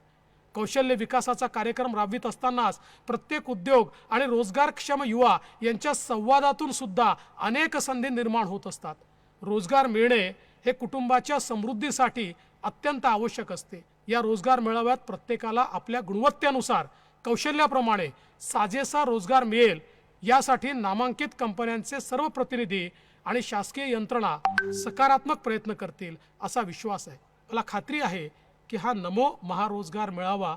कौशल्य विकासाचा कार्यक्रम राबवित असतानाच प्रत्येक उद्योग आणि रोजगारक्षम युवा यांच्या संवादातून सुद्धा अनेक संधी निर्माण होत असतात. रोजगार मिळणे हे कुटुंबाच्या समृद्धीसाठी अत्यंत आवश्यक असते. या रोजगार मेळाव्यात प्रत्येकाला आपल्या गुणवत्तेनुसार कौशल्याप्रमाणे साजेसा रोजगार मिळेल यासाठी नामांकित कंपन्यांचे सर्व प्रतिनिधी आणि शासकीय यंत्रणा सकारात्मक प्रयत्न करतील असा विश्वास आहे. मला खात्री आहे की हा नमो महारोजगार मेळावा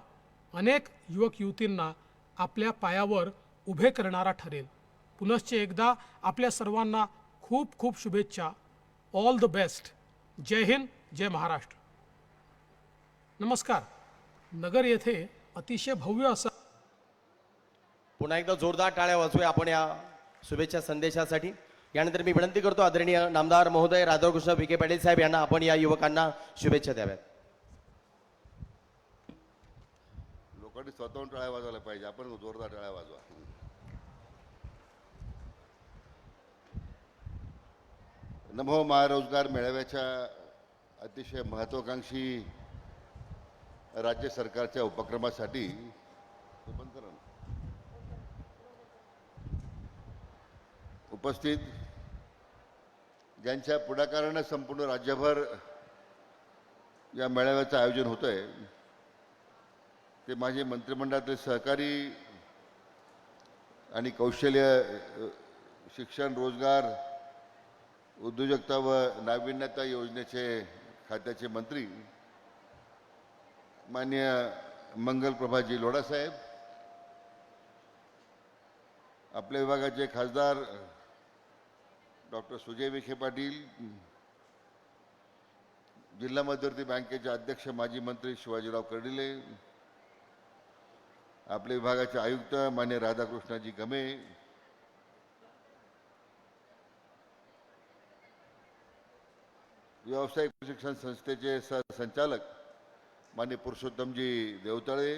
अनेक युवक युवतींना आपल्या पायावर उभे करणारा ठरेल. पुनश्च एकदा आपल्या सर्वांना खूप खूप शुभेच्छा. All the best. जय हिंद, जय महाराष्ट्र. नमस्कार. नगर येथे अतिशय भव्य असा पुन्हा एकदा जोरदार टाळ्या वाजवूया आपण या शुभेच्छा संदेशासाठी. यानंतर मी विनंती करतो आदरणीय नामदार महोदय राधाकृष्ण विखे पाटील साहेब यांना आपण या युवकांना शुभेच्छा द्याव्यात. लोकांनी स्वतःहून टाळ्या वाजवायला पाहिजे, आपण जोरदार टाळ्या वाजवा. नमो महारोजगार मेळाव्याच्या अतिशय महत्त्वाकांक्षी राज्य सरकारच्या उपक्रमासाठी उपस्थित ज्यांच्या पुढाकाराने संपूर्ण राज्यभर या मेळाव्याचं आयोजन होतं आहे ते माझे मंत्रिमंडळातले सहकारी आणि कौशल्य शिक्षण रोजगार उद्योजकता व नाविन्यता योजनेचे खात्याचे मंत्री माननीय मंगलप्रभाजी लोढा साहेब, आपल्या विभागाचे खासदार डॉक्टर सुजय विखे पाटील, जिल्हा मध्यवर्ती बँकेचे अध्यक्ष माजी मंत्री शिवाजीराव कर्डिले, आपल्या विभागाचे आयुक्त मान्य राधाकृष्णाजी गमे, व्यावसायिक प्रशिक्षण संस्थेचे सहसंचालक मान्य पुरुषोत्तमजी देवतळे,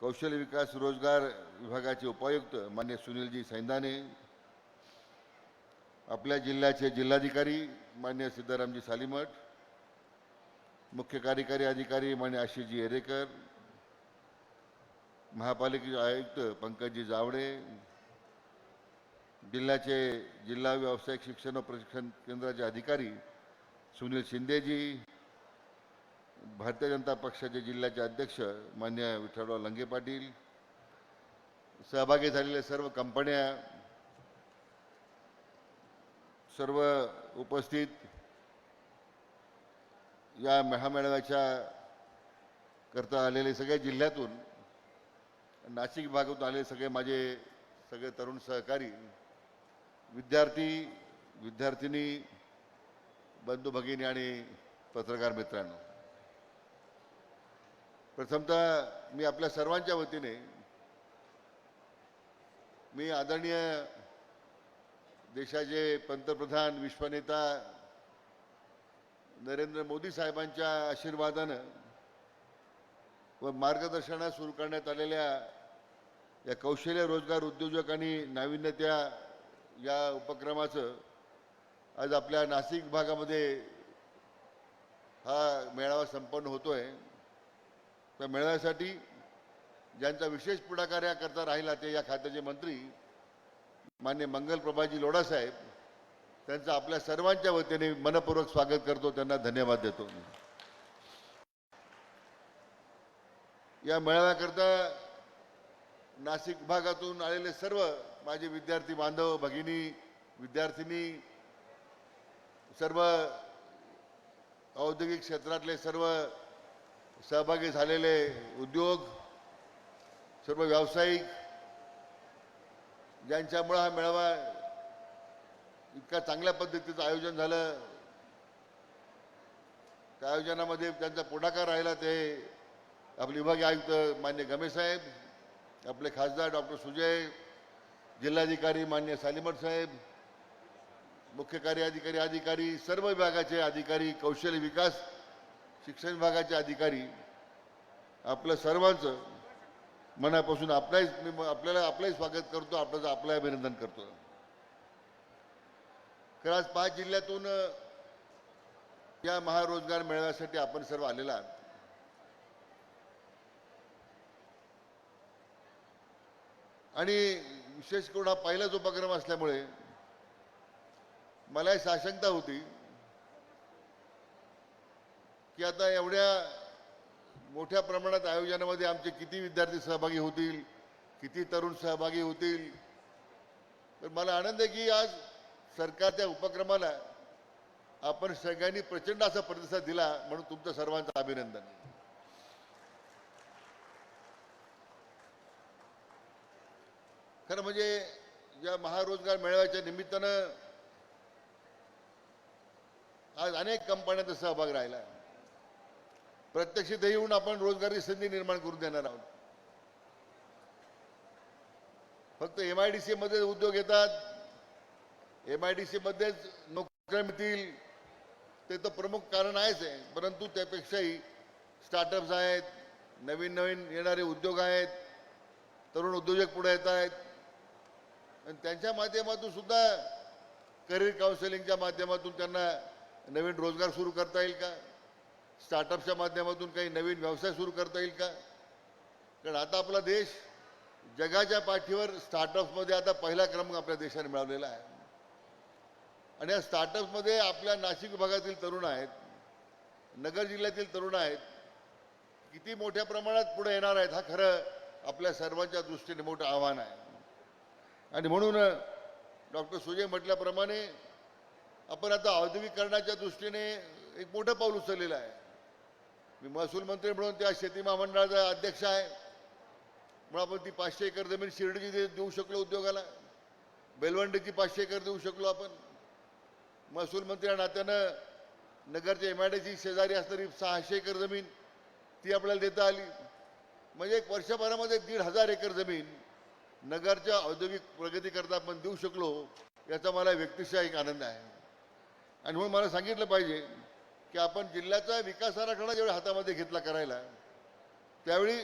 कौशल्य विकास रोजगार विभागाचे उपायुक्त मान्य सुनीलजी सैंदाने, आपल्या जिल्ह्याचे जिल्हाधिकारी मान्य सिद्धारामजी सालीमठ, मुख्य कार्यकारी अधिकारी मान्य आशिषजी एरेकर, महापालिकेचे आयुक्त पंकजजी जावडे, जिल्ह्याचे जिल्हा व्यावसायिक शिक्षण व प्रशिक्षण केंद्राचे अधिकारी सुनील शिंदेजी, भारतीय जनता पक्षाचे जिल्ह्याचे अध्यक्ष मान्य विठ्ठलराव लंगे पाटील, सहभागी झालेल्या सर्व कंपन्या, सर्व उपस्थित या महामेळाव्याच्या करता आलेले सगळ्या जिल्ह्यातून नाशिक भागातून आलेले सगळे माझे सगळे तरुण सहकारी, विद्यार्थी विद्यार्थिनी बंधू भगिनी आणि पत्रकार मित्रांनो, प्रथमतः मी आपल्या सर्वांच्या वतीने मी आदरणीय देशाचे पंतप्रधान विश्वनेता नरेंद्र मोदी साहेबांच्या आशीर्वादानं व मार्गदर्शनात सुरू करण्यात आलेल्या या कौशल्य रोजगार उद्योजक आणि नाविन्यता या उपक्रमाचं आज आपल्या नाशिक भागामध्ये हा मेळावा संपन्न होतोय. त्या मेळाव्यासाठी ज्यांचा विशेष पुढाकार याकरता राहिला ते या खात्याचे मंत्री माननीय मंगलप्रभाजी लोढा साहेब, त्यांचं आपल्या सर्वांच्या वतीने मनपूर्वक स्वागत करतो, त्यांना धन्यवाद देतो. या मेळाव्याकरता नाशिक भागातून आलेले सर्व माझे विद्यार्थी बांधव, भगिनी, विद्यार्थिनी, सर्व औद्योगिक क्षेत्रातले सर्व सहभागी झालेले उद्योग, सर्व व्यावसायिक, ज्यांच्यामुळे हा मेळावा इतका चांगल्या पद्धतीचं आयोजन झालं, त्या आयोजनामध्ये त्यांचा पुढाकार राहिला ते आपले विभागीय आयुक्त मान्य गमे साहेब, आपले खासदार डॉक्टर सुजय, जिल्हाधिकारी मान्य सालीमठ साहेब, मुख्य कार्यकारी अधिकारी, सर्व विभागाचे अधिकारी, कौशल्य विकास शिक्षण विभागाचे अधिकारी, आपलं सर्वांचं मनापासून आपल्याला स्वागत करतो, आपलं अभिनंदन करतो. तर आज 5 जिल्ह्यातून या महारोजगार मेळाव्यासाठी आपण सर्व आलेला आहात. आणि विशेष करून हा पहिलाच उपक्रम असल्यामुळे मला साशंकता होती की आता एवढ्या मोठ्या प्रमाणात आयोजनामध्ये आमचे किती विद्यार्थी सहभागी होतील, किती तरुण सहभागी होतील. तर मला आनंद आहे की आज सरकारच्या उपक्रमाला आपण सगळ्यांनी प्रचंड असा प्रतिसाद दिला, म्हणून तुमचं सर्वांचं अभिनंदन. खरं म्हणजे या महारोजगार मेळाव्याच्या निमित्तानं आज अनेक कंपन्यांचा सहभाग राहिला. प्रत्यक्ष इथे येऊन आपण रोजगारी संधी निर्माण करून देणार आहोत. फक्त MIDC मध्ये उद्योग येतात, MIDC मध्येच नोकऱ्या मिळतील ते तर प्रमुख कारण आहेच आहे, परंतु त्यापेक्षाही स्टार्टअप्स आहेत, नवीन नवीन येणारे उद्योग आहेत, तरुण उद्योजक पुढे येत आहेत आणि त्यांच्या माध्यमातून सुद्धा करिअर काउन्सिलिंगच्या माध्यमातून त्यांना नवीन रोजगार सुरू करता येईल का, स्टार्टअपच्या माध्यमातून काही नवीन व्यवसाय सुरू करता येईल का. कारण आता आपला देश जगाच्या पाठीवर स्टार्टअप्समध्ये आता पहिला क्रमांक आपल्या देशाने मिळवलेला आहे. आणि या स्टार्टअप्समध्ये आपल्या नाशिक विभागातील तरुण आहेत, नगर जिल्ह्यातील तरुण आहेत, किती मोठ्या प्रमाणात पुढे येणार आहेत हा खरं आपल्या सर्वांच्या दृष्टीने मोठं आव्हान आहे. आणि म्हणून डॉक्टर सुजय म्हटल्याप्रमाणे आपण आता औद्योगिकरणाच्या दृष्टीने एक मोठं पाऊल उचललेलं आहे. मी महसूल मंत्री म्हणून त्या शेती महामंडळाचा अध्यक्ष आहे, म्हणून आपण ती 500 एकर जमीन शिर्डीची देऊ शकलो उद्योगाला, बेलवंडीची 500 एकर देऊ शकलो आपण. महसूल मंत्री या नात्यानं नगरच्या MIDC शेजारी असणारी 600 एकर जमीन ती आपल्याला देता आली. म्हणजे एक वर्षभरामध्ये 1,500 एकर जमीन नगरच्या औद्योगिक प्रगतीकरता आपण देऊ शकलो, याचा मला व्यक्तिशः एक आनंद आहे. आणि म्हणून मला सांगितलं पाहिजे की आपण जिल्ह्याचा विकास आराखडा जेव्हा हातामध्ये घेतला करायला, त्यावेळी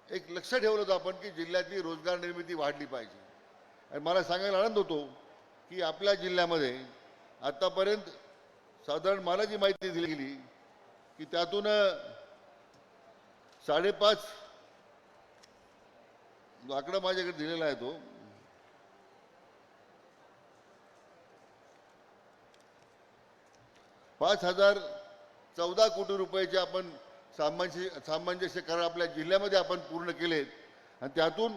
एक लक्ष ठेवलं होतं आपण की जिल्ह्यातली रोजगार निर्मिती वाढली पाहिजे. आणि मला सांगायला आनंद होतो की आपल्या जिल्ह्यामध्ये आतापर्यंत साधारण मला जी माहिती दिली गेली की त्यातून 5.5 आकडा माझ्याकडे दिलेला आहे तो 5,014 कोटी रुपयाचे आपण सामंजस्य करार आपल्या जिल्ह्यामध्ये आपण पूर्ण केलेत. आणि त्यातून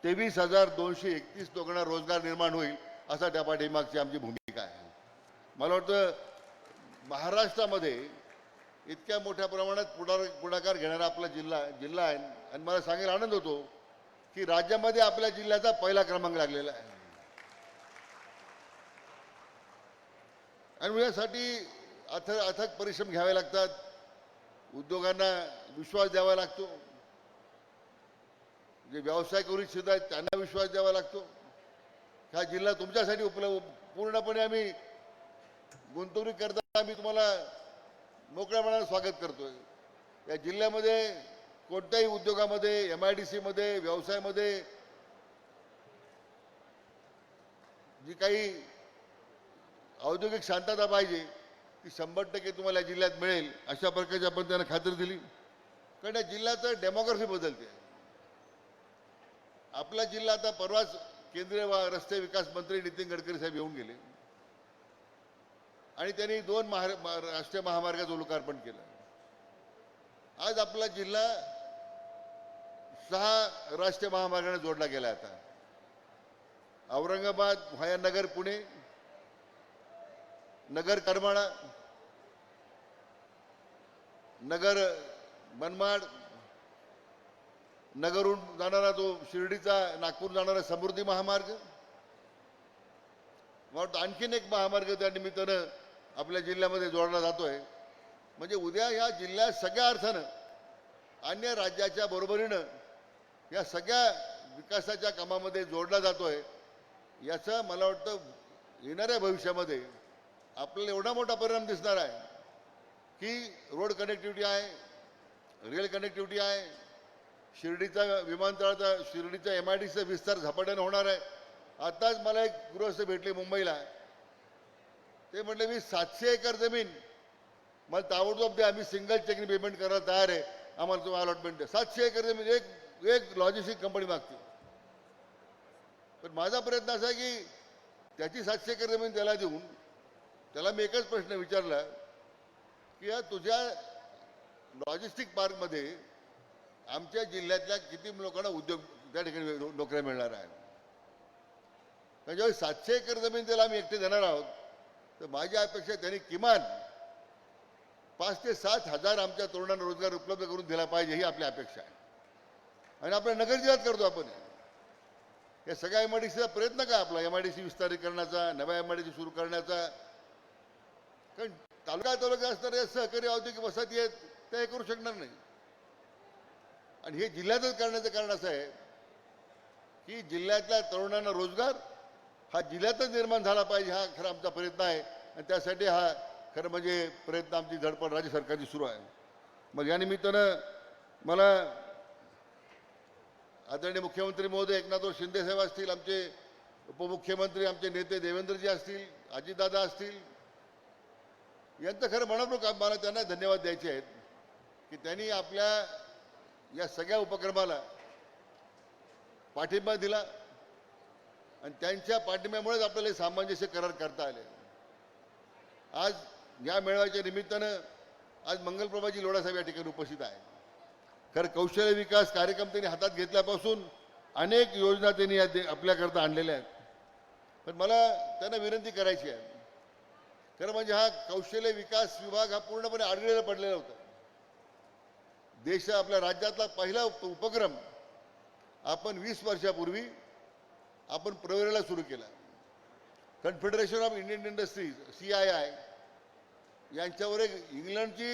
23,231 लोकांना रोजगार निर्माण होईल असा त्या पाठीमागची आमची भूमिका आहे. मला वाटतं महाराष्ट्रामध्ये इतक्या मोठ्या प्रमाणात पुढाकार घेणारा आपला जिल्हा आहे. आणि मला सांगायला आनंद होतो की राज्यामध्ये आपल्या जिल्ह्याचा पहिला क्रमांक लागलेला आहे. आणि यासाठी अथक परिश्रम घ्यावे लागतात, उद्योगांना विश्वास द्यावा लागतो, जे व्यवसाय करू इच्छित आहेत त्यांना विश्वास द्यावा लागतो. हा जिल्हा तुमच्यासाठी उपलब्ध पूर्णपणे आम्ही गुंतवणूक करता आम्ही तुम्हाला मोकळ्या मनानं स्वागत करतोय. या जिल्ह्यामध्ये कोणत्याही उद्योगामध्ये, MIDC मध्ये, व्यवसायामध्ये जी काही औद्योगिक शांतता पाहिजे ती 100% तुम्हाला या जिल्ह्यात मिळेल अशा प्रकारची आपण त्यांना खात्री दिली. कारण या जिल्ह्याचं डेमोग्राफी बदलते. आपला जिल्हा आता परवाच केंद्रीय रस्ते विकास मंत्री नितीन गडकरी साहेब येऊन गेले आणि त्यांनी 2 राष्ट्रीय महामार्गाचं लोकार्पण केलं. आज आपला जिल्हा 6 राष्ट्रीय महामार्गाने जोडला गेला. आता औरंगाबाद व्हाया नगर पुणे, नगर करमाळा, नगर मनमाड, नगरहून जाणारा तो शिर्डीचा नागपूर जाणारा समृद्धी महामार्ग, आणखीन एक महामार्ग त्या निमित्तानं आपल्या जिल्ह्यामध्ये जोडला जातोय. म्हणजे उद्या या जिल्ह्यात सगळ्या अर्थानं अन्य राज्याच्या बरोबरीनं या सगळ्या विकासाच्या कामामध्ये जोडला जातोय. याचा मला वाटतं येणाऱ्या भविष्यामध्ये आपल्याला एवढा मोठा परिणाम दिसणार आहे की रोड कनेक्टिव्हिटी आहे, रेल कनेक्टिव्हिटी आहे, शिर्डीचा विमानतळाचा शिर्डीचा MIDCचा विस्तार झपाट्याने होणार आहे. आताच मला एक गृहस्थ भेटले मुंबईला. ते म्हटले मी 700 एकर जमीन मला ताबडतोब द्या, आम्ही सिंगल चेकने पेमेंट करायला तयार आहे, आम्हाला तुम्ही अलॉटमेंट द्या. 700 एकर जमीन एक लॉजिस्टिक कंपनी मागते. पण माझा प्रयत्न असा आहे की त्याची 700 एकर जमीन त्याला देऊन त्याला मी एकच प्रश्न विचारला की या तुझ्या लॉजिस्टिक पार्कमध्ये आमच्या जिल्ह्यातल्या किती लोकांना उद्योग त्या ठिकाणी नोकऱ्या मिळणार आहे. ज्यावेळी 700 एकर जमीन त्याला आम्ही एकटे देणार आहोत तर माझी अपेक्षा त्यांनी किमान 5 ते 7 हजार आमच्या तरुणांना रोजगार उपलब्ध करून दिला पाहिजे ही आपली अपेक्षा आहे. आणि आपल्या नगर जिल्ह्यात करतो आपण या सगळ्या MIDCचा प्रयत्न काय आपला MIDC विस्तारीकरणाचा, नव्या MIDC सुरू करण्याचा. कारण तालुका असणाऱ्या सहकारी औद्योगिक वसाहती आहेत त्या हे करू शकणार नाही. आणि हे जिल्ह्यातच करण्याचं कारण असं आहे की जिल्ह्यातल्या तरुणांना रोजगार हा जिल्ह्यातच निर्माण झाला पाहिजे हा खरा आमचा प्रयत्न आहे. आणि त्यासाठी हा खरं म्हणजे प्रयत्न आमची धडपड राज्य सरकारची सुरू आहे. मग या निमित्तानं मला आदरणीय मुख्यमंत्री महोदय एकनाथराव शिंदे साहेब असतील, आमचे उपमुख्यमंत्री आमचे नेते देवेंद्रजी असतील, अजितदादा असतील, यांचं खरं मनापूर्वक मला त्यांना धन्यवाद द्यायचे आहेत की त्यांनी आपल्या या सगळ्या उपक्रमाला पाठिंबा दिला आणि त्यांच्या पाठिंब्यामुळेच आपल्याला सामंजस्य करार करता आले. आज या मेळाव्याच्या निमित्तानं आज मंगलप्रभाजी लोढासाहेब या ठिकाणी उपस्थित आहेत. खरं कौशल्य विकास कार्यक्रम त्यांनी हातात घेतल्यापासून अनेक योजना त्यांनी आपल्याकरता आणलेल्या आहेत. पण मला त्यांना विनंती करायची आहे, खरं म्हणजे हा कौशल्य विकास विभाग हा पूर्णपणे आडगळीला पडलेला होता. देश आपल्या राज्यातला पहिला उपक्रम आपण 20 वर्षापूर्वी आपण प्रवरेला सुरू केला. Confederation of Indian industries CII यांच्यावर एक इंग्लंडची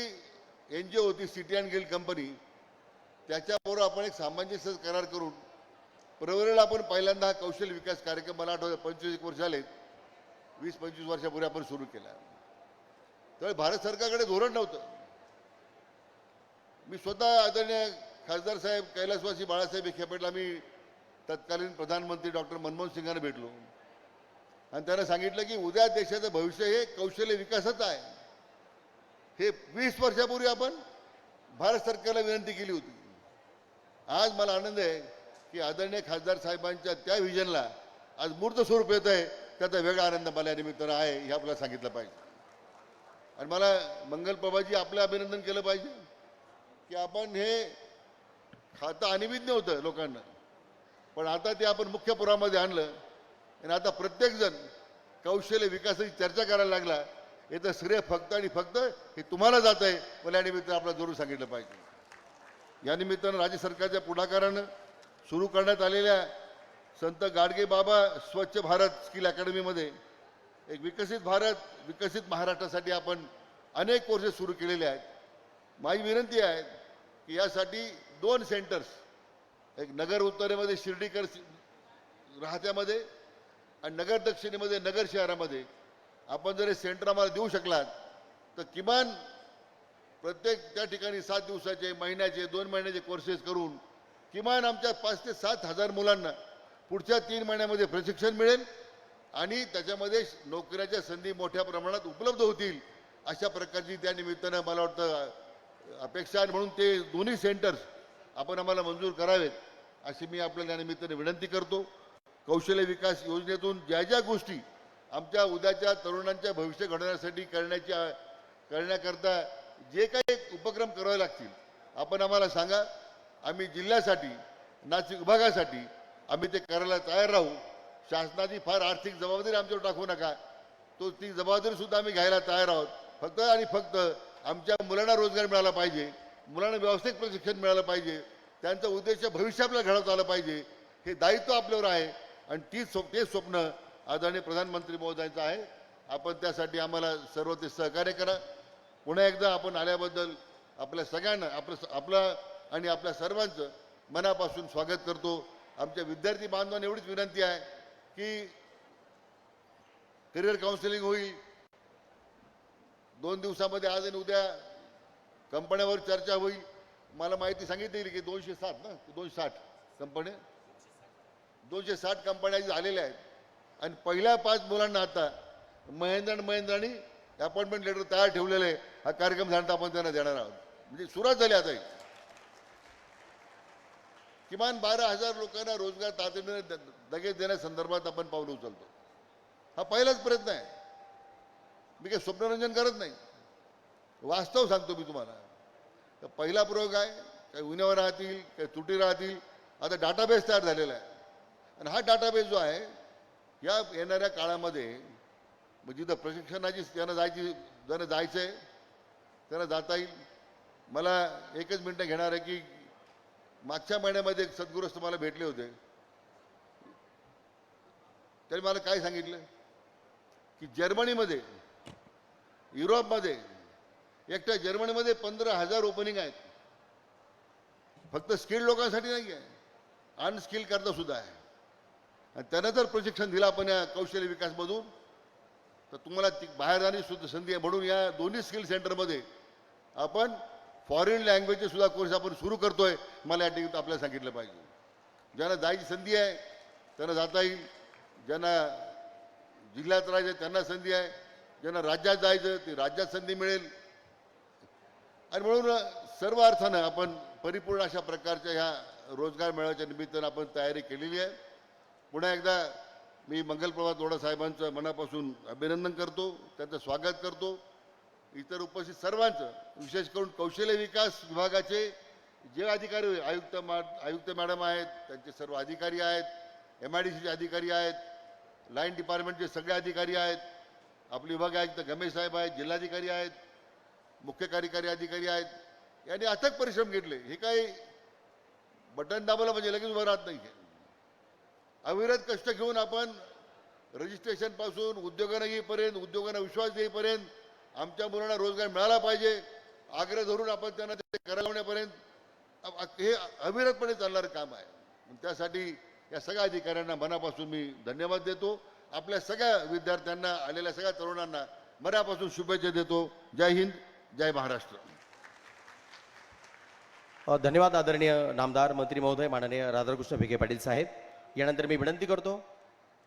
NGO होती सिटी अँड गिल्ड कंपनी, त्याच्याबरोबर आपण एक सामंजस्य करार करून प्रवरेला आपण पहिल्यांदा हा कौशल्य विकास कार्यक्रम मला आठवतं 25 वर्ष आले, 20-25 वर्षापूर्वी आपण सुरू केला. त्यावेळी भारत सरकारकडे धोरण नव्हतं. मी स्वतः आदरणीय खासदार साहेब कैलासवासी बाळासाहेब विखेपेटला मी तत्कालीन प्रधानमंत्री डॉक्टर मनमोहन सिंगांना भेटलो आणि त्यांना सांगितलं की उद्या देशाचं भविष्य हे कौशल्य विकासाचं आहे. हे 20 वर्षापूर्वी आपण भारत सरकारला विनंती केली होती. आज मला आनंद आहे की आदरणीय खासदार साहेबांच्या त्या व्हिजनला आज मूर्त स्वरूप येत आहे. त्याचा वेगळा आनंद मला या निमित्तानं आहे हे आपल्याला सांगितलं पाहिजे. आणि मला मंगलप्रभाजी आपलं अभिनंदन केलं पाहिजे की आपण हे खातं अनिविज्ञ होतं लोकांना, पण आता ते आपण मुख्य पुरामध्ये आणलं आणि आता प्रत्येकजण कौशल्य विकासाची चर्चा करायला लागला. याचं श्रेय फक्त आणि फक्त हे तुम्हाला जात आहे. मला या निमित्तानं आपल्याला जरूर सांगितलं पाहिजे. या निमित्तानं राज्य सरकारच्या पुढाकारानं सुरू करण्यात आलेल्या संत गाडगे बाबा स्वच्छ भारत स्किल अकॅडमीमध्ये एक विकसित भारत विकसित महाराष्ट्रासाठी आपण अनेक कोर्सेस सुरू केलेले आहेत. माझी विनंती आहे की यासाठी 2 सेंटर्स, एक नगर उत्तरेमध्ये शिर्डीकर राहत्यामध्ये आणि नगर दक्षिणेमध्ये नगर शहरामध्ये आपण जर हे सेंटर आम्हाला देऊ शकलात तर किमान प्रत्येक त्या ठिकाणी 7 दिवसाचे, महिन्याचे, 2 महिन्याचे कोर्सेस करून किमान आमच्या 5 ते 7 हजार मुलांना पुढच्या 3 महिन्यामध्ये प्रशिक्षण मिळेल आणि त्याच्यामध्ये नोकऱ्याच्या संधी मोठ्या प्रमाणात उपलब्ध होतील अशा प्रकारची त्या निमित्तानं मला वाटतं अपेक्षा आहे. म्हणून ते दोन्ही सेंटर्स आपण आम्हाला मंजूर करावेत अशी मी आपल्याला या निमित्ताने विनंती करतो. कौशल्य विकास योजनेतून ज्या ज्या गोष्टी आमच्या उद्याच्या तरुणांच्या भविष्य घडवण्यासाठी करण्याकरता जे काही उपक्रम करावे लागतील आपण आम्हाला सांगा. आम्ही जिल्ह्यासाठी नाशिक विभागासाठी आम्ही ते करायला तयार राहू. शासनाची फार आर्थिक जबाबदारी आमच्यावर टाकू नका. ती जबाबदारी सुद्धा आम्ही घ्यायला तयार आहोत. फक्त आणि फक्त आमच्या मुलांना रोजगार मिळाला पाहिजे, मुलांना व्यावसायिक प्रशिक्षण मिळालं पाहिजे, त्यांचं उद्देश भविष्य आपल्याला घडवता आलं पाहिजे. हे दायित्व आपल्यावर आहे आणि ते स्वप्न आदरणीय प्रधानमंत्री महोदयांचं आहे. आपण त्यासाठी आम्हाला सर्व ते सहकार्य करा. पुन्हा एकदा आपण आल्याबद्दल आपल्या सगळ्यांना आपलं आणि आपल्या सर्वांचं मनापासून स्वागत करतो. आमच्या विद्यार्थी बांधवांना एवढीच विनंती आहे की करिअर काउन्सिलिंग होईल 2 दिवसामध्ये, आज आणि उद्या कंपन्यावर चर्चा होईल. मला माहिती सांगितली की 260 कंपन्या 260 कंपन्या झालेल्या आहेत आणि पहिल्या 5 मुलांना आता महिंद्रांनी अपॉइंटमेंट लेटर तयार ठेवलेलं आहे. हा कार्यक्रम झाल्यानंतर आपण त्यांना देणार आहोत. म्हणजे सुरुवात झाली आता. किमान 12,000 लोकांना रोजगार तातडीने लगेच देण्यासंदर्भात आपण पावलं उचलतो. हा पहिलाच प्रयत्न आहे. मी काही स्वप्नरंजन करत नाही, वास्तव सांगतो मी तुम्हाला. तर पहिला प्रयोग आहे. काही उणीवा राहतील, काही त्रुटी राहतील. आता डाटाबेस तयार झालेला आहे आणि हा डाटाबेस जो आहे या येणाऱ्या काळामध्ये जिथं प्रशिक्षणाची ज्यांना जायचं आहे त्यांना जाता येईल. मला एकच मिनटं घेणार आहे की मागच्या महिन्यामध्ये एक सद्गुरूस्त मला भेटले होते. त्यांनी मला काय सांगितलं की जर्मनीमध्ये, युरोपमध्ये, एकट्या जर्मनीमध्ये 15,000 ओपनिंग आहेत. फक्त स्किल्ड लोकांसाठी नाही आहे, अनस्किल्ड करता सुद्धा आहे. आणि त्यांना जर प्रशिक्षण दिलं आपण या कौशल्य विकासमधून तर तुम्हाला बाहेर जाण्याची सुद्धा संधी आहे. म्हणून या दोन्ही स्किल सेंटरमध्ये आपण फॉरेन लँग्वेजचे सुद्धा कोर्स आपण सुरू करतोय. मला या ठिकाणी आपल्याला सांगितलं पाहिजे. ज्यांना जायची संधी आहे त्यांना जाता येईल. ज्यांना जिल्ह्यात राहायचं त्यांना संधी आहे. ज्यांना राज्यात जायचं ते राज्यात संधी मिळेल. आणि म्हणून सर्व अर्थानं आपण परिपूर्ण अशा प्रकारच्या ह्या रोजगार मेळाव्याच्या निमित्तानं आपण तयारी केलेली आहे. पुन्हा एकदा मी मंगलप्रभात लोढा साहेबांचं मनापासून अभिनंदन करतो, त्यांचं स्वागत करतो. इतर उपस्थित सर्वांचं, विशेष करून कौशल्य विकास विभागाचे जे अधिकारी आयुक्त मॅडम आहेत, त्यांचे सर्व अधिकारी आहेत, MIDCचे अधिकारी आहेत, लाईन डिपार्टमेंटचे सगळे अधिकारी आहेत, आपले विभाग आयुक्त गमेश साहेब आहेत, जिल्हाधिकारी आहेत, मुख्य कार्यकारी अधिकारी आहेत. यांनी अथक परिश्रम घेतले. हे काही बटन दाबलं म्हणजे लगेच उभं राहत नाही. अविरत कष्ट घेऊन आपण रजिस्ट्रेशनपासून उद्योगांना येईपर्यंत, उद्योगांना विश्वास देईपर्यंत, आमच्या मुलांना रोजगार मिळाला पाहिजे आग्रह धरून आपण त्यांना ते करवण्यापर्यंत हे अविरतपणे चालणारं काम आहे. त्यासाठी या सगळ्या अधिकाऱ्यांना मनापासून मी धन्यवाद देतो. आपल्या सगळ्या विद्यार्थ्यांना, आलेल्या सगळ्या तरुणांना मनापासून शुभेच्छा देतो. जय हिंद, जय महाराष्ट्र. धन्यवाद आदरणीय नामदार मंत्री महोदय माननीय राधाकृष्ण विखे पाटील साहेब. यानंतर मी विनंती करतो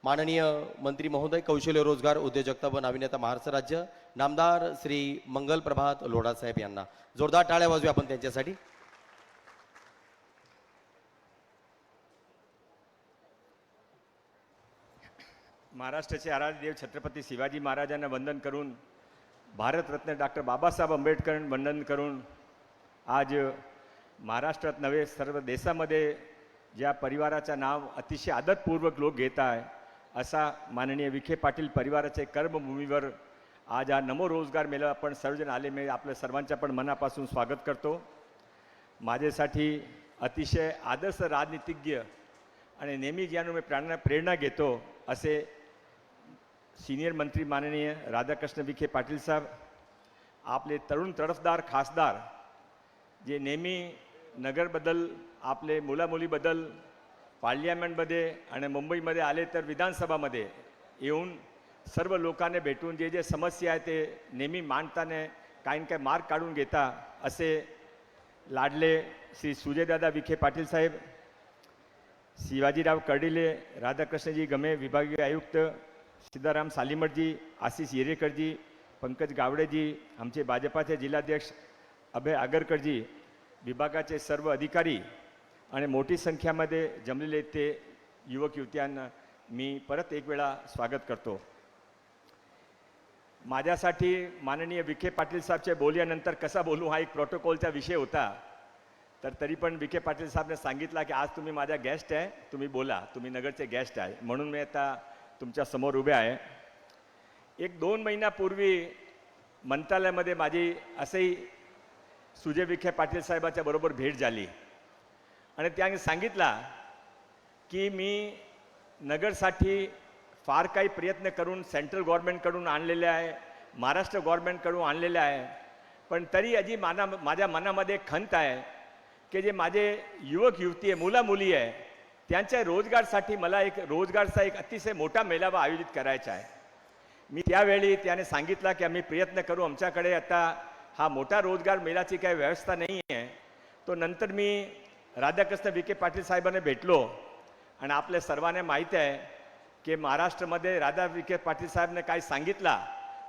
माननीय मंत्री महोदय कौशल्य रोजगार उद्योजकता व नाविन्यता महाराष्ट्र राज्य नामदार श्री मंगल प्रभात लोढा साहेब यांना. जोरदार टाळ्या वाजवूया आपण त्यांच्यासाठी. महाराष्ट्राचे आराध्य देव छत्रपती शिवाजी महाराजांना वंदन करून, भारतरत्न डॉक्टर बाबासाहेब आंबेडकर वंदन करून, आज महाराष्ट्रात नव्हे सर्व देशामध्ये ज्या परिवाराचं नाव अतिशय आदरपूर्वक लोक घेत आहे असा माननीय विखे पाटील परिवाराचे कर्मभूमीवर आज हा नमो रोजगार मेळावा आपण सर्वजण आले. मी आपल्या सर्वांच्या पण मनापासून स्वागत करतो. माझ्यासाठी अतिशय आदर्श राजनीतिज्ञ आणि नेहमी ज्यानं मी प्रेरणा घेतो असे सीनियर मंत्री माननीय राधाकृष्ण विखे पाटील साहेब, आपले तरुण तडफदार खासदार जे नेहमी नगरबद्दल, आपले मुलामुलीबद्दल पार्लियामेंटमध्ये आणि मुंबईमध्ये आले तर विधानसभामध्ये येऊन सर्व लोकांना भेटून जे जे समस्या आहे ते नेहमी मांडताना काही ना काही मार्ग काढून घेता असे लाडले श्री सुजयदादा विखे पाटील साहेब, शिवाजीराव कर्डिले, राधाकृष्णजी गमे विभागीय आयुक्त, सिद्धाराम सालीमठजी, आशिष येरेकरजी, पंकज गावडेजी, आमचे भाजपाचे जिल्हाध्यक्ष अभय आगरकरजी, विभागाचे सर्व अधिकारी आणि मोठी संख्येमध्ये जमलेले ते युवक युवत्यांना मी परत एक वेळा स्वागत करतो. माझ्यासाठी माननीय विखे पाटील साहेबचे बोलल्यानंतर कसा बोलू हा एक प्रोटोकॉलचा विषय होता. तर तरी पण विखे पाटील साहेबने सांगितला की आज तुम्ही माझ्या गेस्ट आहे, तुम्ही बोला, तुम्ही नगरचे गेस्ट आहे, म्हणून मी आता तुमच्या समोर उभे आहे. 1-2 महिन्यापूर्वी मंत्रालयामध्ये माझी असंही सुजय विखे पाटील साहेबाच्या बरोबर भेट झाली आणि त्यांनी सांगितला की मी नगरसाठी फार काही प्रयत्न करून सेंट्रल गव्हर्नमेंटकडून आणलेले आहे, महाराष्ट्र गव्हर्नमेंटकडून आणलेले आहे, पण तरी अजी माझ्या मनामध्ये खंत आहे की जे माझे युवक युवती आहे, मुला मुली आहे, त्यांच्या रोजगारसाठी मला एक रोजगारचा एक अतिशय मोठा मेळावा आयोजित करायचा आहे. मी त्यावेळी त्याने सांगितलं की आम्ही प्रयत्न करू, आमच्याकडे आता हा मोठा रोजगार मेळाची काही व्यवस्था नाही आहे. तो नंतर मी राधाकृष्ण विखे पाटील साहेबांना भेटलो आणि आपल्या सर्वांना माहीत आहे की महाराष्ट्रामध्ये राधा विखे पाटील साहेबने काय सांगितला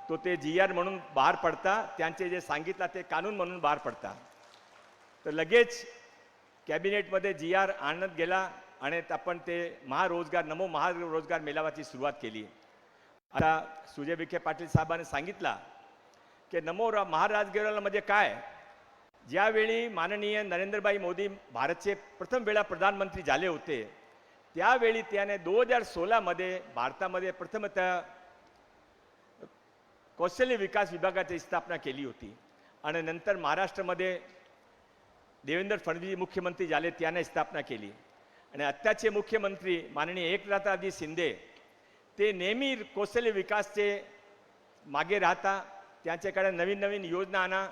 तो ते GR म्हणून बाहेर पडता, त्यांचे जे सांगितलं ते कानून म्हणून बाहेर पडता. तर लगेच कॅबिनेटमध्ये GR आणत गेला आणि आपण ते नमो महारोजगार मेळाव्याची सुरुवात केली. आता सुजय विखे पाटील साहेबांनी सांगितला की नमो महाराजगिरीला म्हणजे काय, ज्यावेळी माननीय नरेंद्रभाई मोदी भारतचे प्रथम वेळा प्रधानमंत्री झाले होते त्यावेळी त्याने 2016 मध्ये भारतामध्ये प्रथमतः कौशल्य विकास विभागाची स्थापना केली होती आणि नंतर महाराष्ट्रामध्ये देवेंद्र फडणवीस मुख्यमंत्री झाले, त्याने स्थापना केली. आणि आत्ताचे मुख्यमंत्री माननीय एकनाथजी शिंदे ते नेहमी कौशल्य विकासचे मागे राहता, त्यांच्याकडे नवीन नवीन योजना आणा.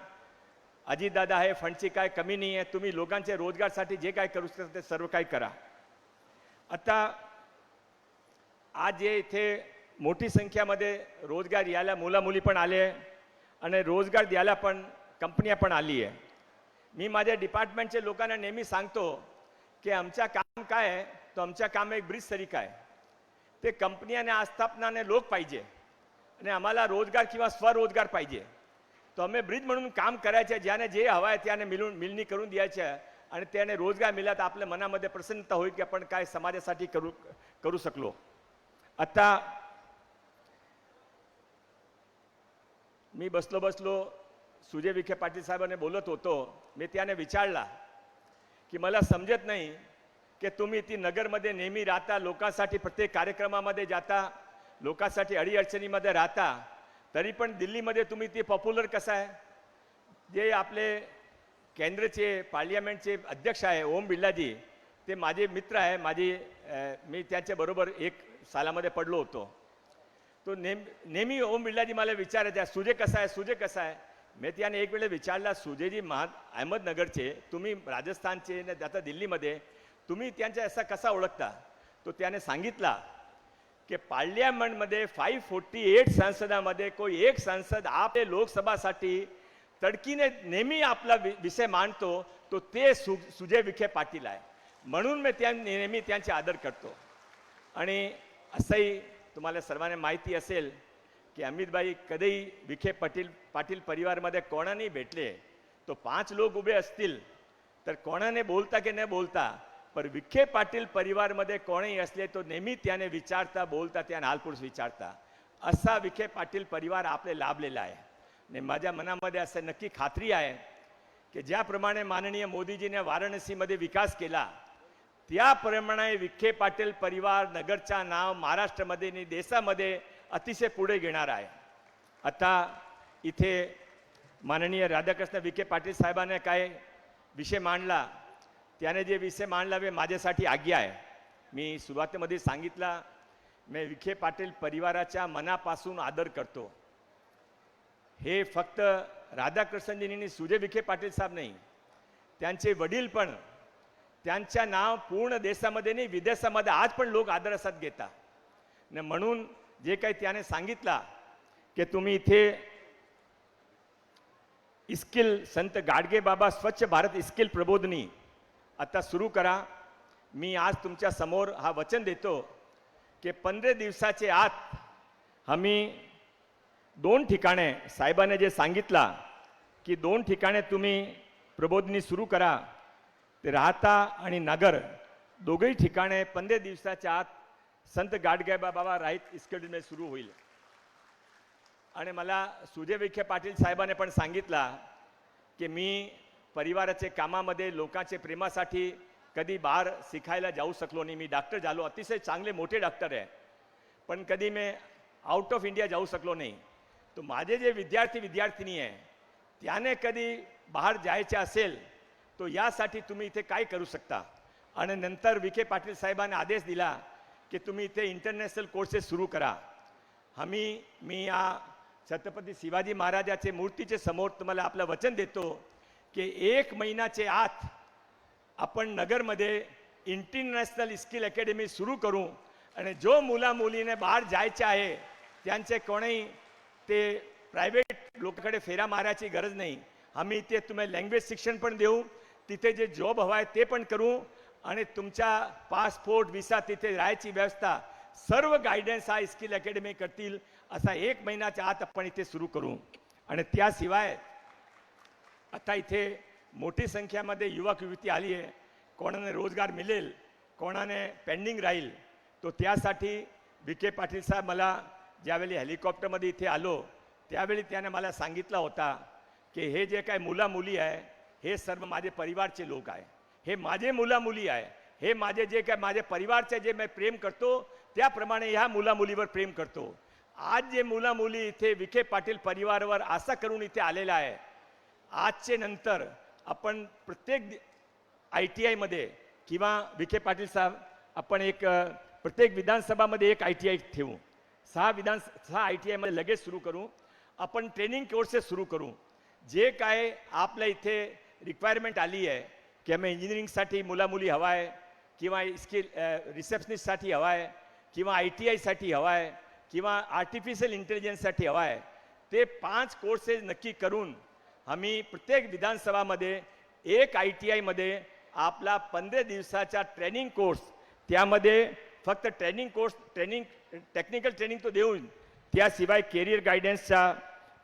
अजितदादा आहे, फंडची काय कमी नाही आहे, तुम्ही लोकांचे रोजगारसाठी जे काय करू शकता ते सर्व काही करा. आता आज जे इथे मोठी संख्यामध्ये रोजगार यायला मुला मुली पण आले आणि रोजगार द्यायला पण कंपन्या पण आली आहे. मी माझ्या डिपार्टमेंटच्या लोकांना नेहमी सांगतो की आमचं काम काय आहे, तो आमचं काम एक ब्रिज सारखं आहे. ते कंपन्याने आस्थापनाने लोक पाहिजे आणि आम्हाला रोजगार किंवा स्वरोजगार पाहिजे. तो आम्ही ब्रिज म्हणून काम करायचे, ज्याने जे हवं आहे त्याने मिळणी करून द्यायचं आणि त्याने रोजगार मिळाला तर आपल्या मनामध्ये प्रसन्नता होईल की आपण काय समाजासाठी करू शकलो. आता मी बसलो सुजय विखे पाटील साहेबांनी बोलत होतो, मी त्याने विचारला की मला समजत नाही की तुम्ही ती नगरमध्ये नेहमी राहता, लोकांसाठी प्रत्येक कार्यक्रमामध्ये जाता, लोकांसाठी अडीअडचणीमध्ये राहता, तरी पण दिल्लीमध्ये तुम्ही ती पॉप्युलर कसं आहे. जे आपले केंद्रचे पार्लियामेंटचे अध्यक्ष आहे ओम बिर्लाजी, ते माझे मित्र आहे, मी त्यांच्याबरोबर 1 सालामध्ये पडलो होतो. तो नेहमी ओम बिर्लाजी मला विचारायचा सुजय कसा आहे, सुजय कसा आहे. मी त्याने एक वेळेला विचारला, सुजयजी अहमदनगरचे, तुम्ही राजस्थानचे, आता दिल्लीमध्ये, तुम्ही त्यांच्या असा कसा ओळखता. तो त्याने सांगितला की पार्लियामेंटमध्ये 548 संसदामध्ये कोई एक संसद आपले लोकसभासाठी तडकीने नेहमी आपला विषय मांडतो, तो ते सुजय विखे पाटील आहे. म्हणून मी नेहमी त्यांचे आदर करतो. आणि असंही तुम्हाला सर्वांना माहिती असेल की अमितभाई कधीही विखे पाटील परिवारमध्ये कोणाने भेटले तो 5 लोक उभे असतील तर कोणाने बोलता की नाही बोलता, पण विखे पाटील परिवारमध्ये कोणीही असले तो नेहमी त्याने विचारता, बोलता, त्याने हालपुरुष विचारता. असा विखे पाटील परिवार आपले लाभलेला आहे. आणि माझ्या मनामध्ये असं नक्की खात्री आहे की ज्याप्रमाणे माननीय मोदीजीने वाराणसीमध्ये विकास केला त्याप्रमाणे विखे पाटील परिवार नगरचा नाव महाराष्ट्रामध्ये आणि देशामध्ये अतिशय पुढे घेणार आहे. आता इथे माननीय राधाकृष्ण विखे पाटील साहेबांनी काय विषय मांडला, त्याने जे विषय मांडला वे माझ्यासाठी आज्ञा आहे. मी सुरुवातीमध्ये सांगितला, मी विखे पाटील परिवाराच्या मनापासून आदर करतो. हे फक्त राधाकृष्णजींनी सुजय विखे पाटील साहेब नाही, त्यांचे वडील पण, त्यांच्या नाव पूर्ण देशामध्ये नाही विदेशामध्ये आज पण लोक आदरासात घेतात. म्हणून जे काही त्याने सांगितला की तुम्ही इथे स्किल संत गाडगे बाबा स्वच्छ भारत स्किल प्रबोधनी आता सुरू करा. मी आज तुमच्या समोर हा वचन देतो की 15 दिवसाचे आत आम्ही 2 ठिकाणे साहेबांनी जे सांगितला की 2 ठिकाणे तुम्ही प्रबोधिनी सुरू करा, ते राहता आणि नगर दोघेही ठिकाणे 15 दिवसाच्या आत संत गाडगेबा बाबा राईत इस्केडमध्ये सुरू होईल. आणि मला सुजय विखे पाटील साहेबांनी पण सांगितला की मी परिवाराचे कामामध्ये लोकांचे प्रेमासाठी कधी बाहेर शिकायला जाऊ शकलो नाही. मी डॉक्टर झालो, अतिशय चांगले मोठे डॉक्टर आहे, पण कधी मी आउट ऑफ इंडिया जाऊ शकलो नाही. तो माझे जे विद्यार्थिनी आहे त्याने कधी बाहेर जायचे असेल तो यासाठी तुम्ही इथे काय करू शकता. आणि नंतर विखे पाटील साहेबांनी आदेश दिला की तुम्ही इथे इंटरनॅशनल कोर्सेस सुरू करा. मी या छत्रपती शिवाजी महाराजाचे मूर्तीचे समोर तुम्हाला आपलं वचन देतो की 1 महिन्याचे आत आपण नगरमध्ये इंटरनॅशनल स्किल अकॅडमी सुरू करू. आणि जो मुलीने बाहेर जायचे आहे त्यांचे कोणीही ते प्रायव्हेट लोकांकडे फेरा मारायची गरज नाही. आम्ही इथे तुम्हाला लँग्वेज शिक्षण पण देऊ, तिथे जे जॉब हवा आहे ते पण करू, आणि तुमच्या पासपोर्ट व्हिसा तिथे राहायची व्यवस्था सर्व गायडन्स हा स्किल अकॅडमी करतील. असा 1 महिन्याच्या आत आपण इथे सुरू करू. आणि त्याशिवाय आता इथे मोठी संख्यामध्ये युवक युवती आली आहे. कोणाने रोजगार मिळेल, कोणाने पेंडिंग राहील, तो त्यासाठी विखे पाटील साहेब मला ज्यावेळी हेलिकॉप्टरमध्ये इथे आलो त्यावेळी त्याने मला सांगितलं होता की हे जे काय मुली आहे हे सर्व माझे परिवारचे लोक आहे, हे माझे मुली आहे, हे माझे जे काय माझे परिवारचे जे मी प्रेम करतो त्याप्रमाणे ह्या मुलीवर प्रेम करतो. आज जे मुली इथे विखे पाटील परिवारावर आशा करून इथे आलेला आहे, आजचे नंतर आपण प्रत्येक ITI मध्ये किंवा विखे पाटील साहेब आपण एक प्रत्येक विधानसभामध्ये एक ITI ठेवू. 6 ITI मध्ये लगेच सुरू करू. आपण ट्रेनिंग कोर्सेस सुरू करू. जे काय आपल्या इथे रिक्वायरमेंट आली आहे की आम्ही इंजिनिअरिंगसाठी मुली हवा आहे, किंवा स्किल रिसेप्शनिस्टसाठी हवा आहे, किंवा ITI साठी हवा आहे, किंवा आर्टिफिशियल इंटेलिजन्ससाठी हवा आहे, ते 5 कोर्सेस नक्की करून आम्ही प्रत्येक विधानसभामध्ये एक ITI मध्ये आपला 15 दिवसाचा ट्रेनिंग कोर्स, त्यामध्ये फक्त टेक्निकल ट्रेनिंग तो देऊन त्याशिवाय कॅरियर गायडन्सचा,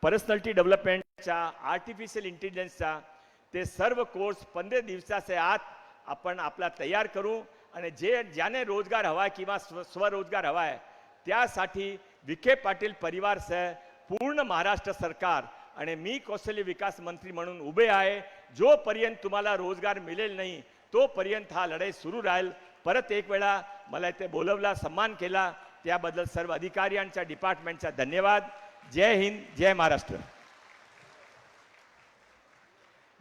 पर्सनॅलिटी डेव्हलपमेंटचा, आर्टिफिशियल इंटेलिजन्सचा ते सर्व कोर्स 15 दिवसाच्या आत आपण आपला तयार करू. आणि ज्याने रोजगार हवा किंवा स्वरोजगार हवा आहे त्यासाठी विखे पाटील परिवारसह पूर्ण महाराष्ट्र सरकार आणि मी कौशल्य विकास मंत्री म्हणून उभे आहे. जोपर्यंत तुम्हाला रोजगार मिळेल नाही तोपर्यंत हा लढाई सुरू राहील. परत एक वेळा मला इथे बोलवला, सन्मान केला, त्याबद्दल सर्व अधिकाऱ्यांच्या डिपार्टमेंटचा धन्यवाद. जय हिंद, जय महाराष्ट्र.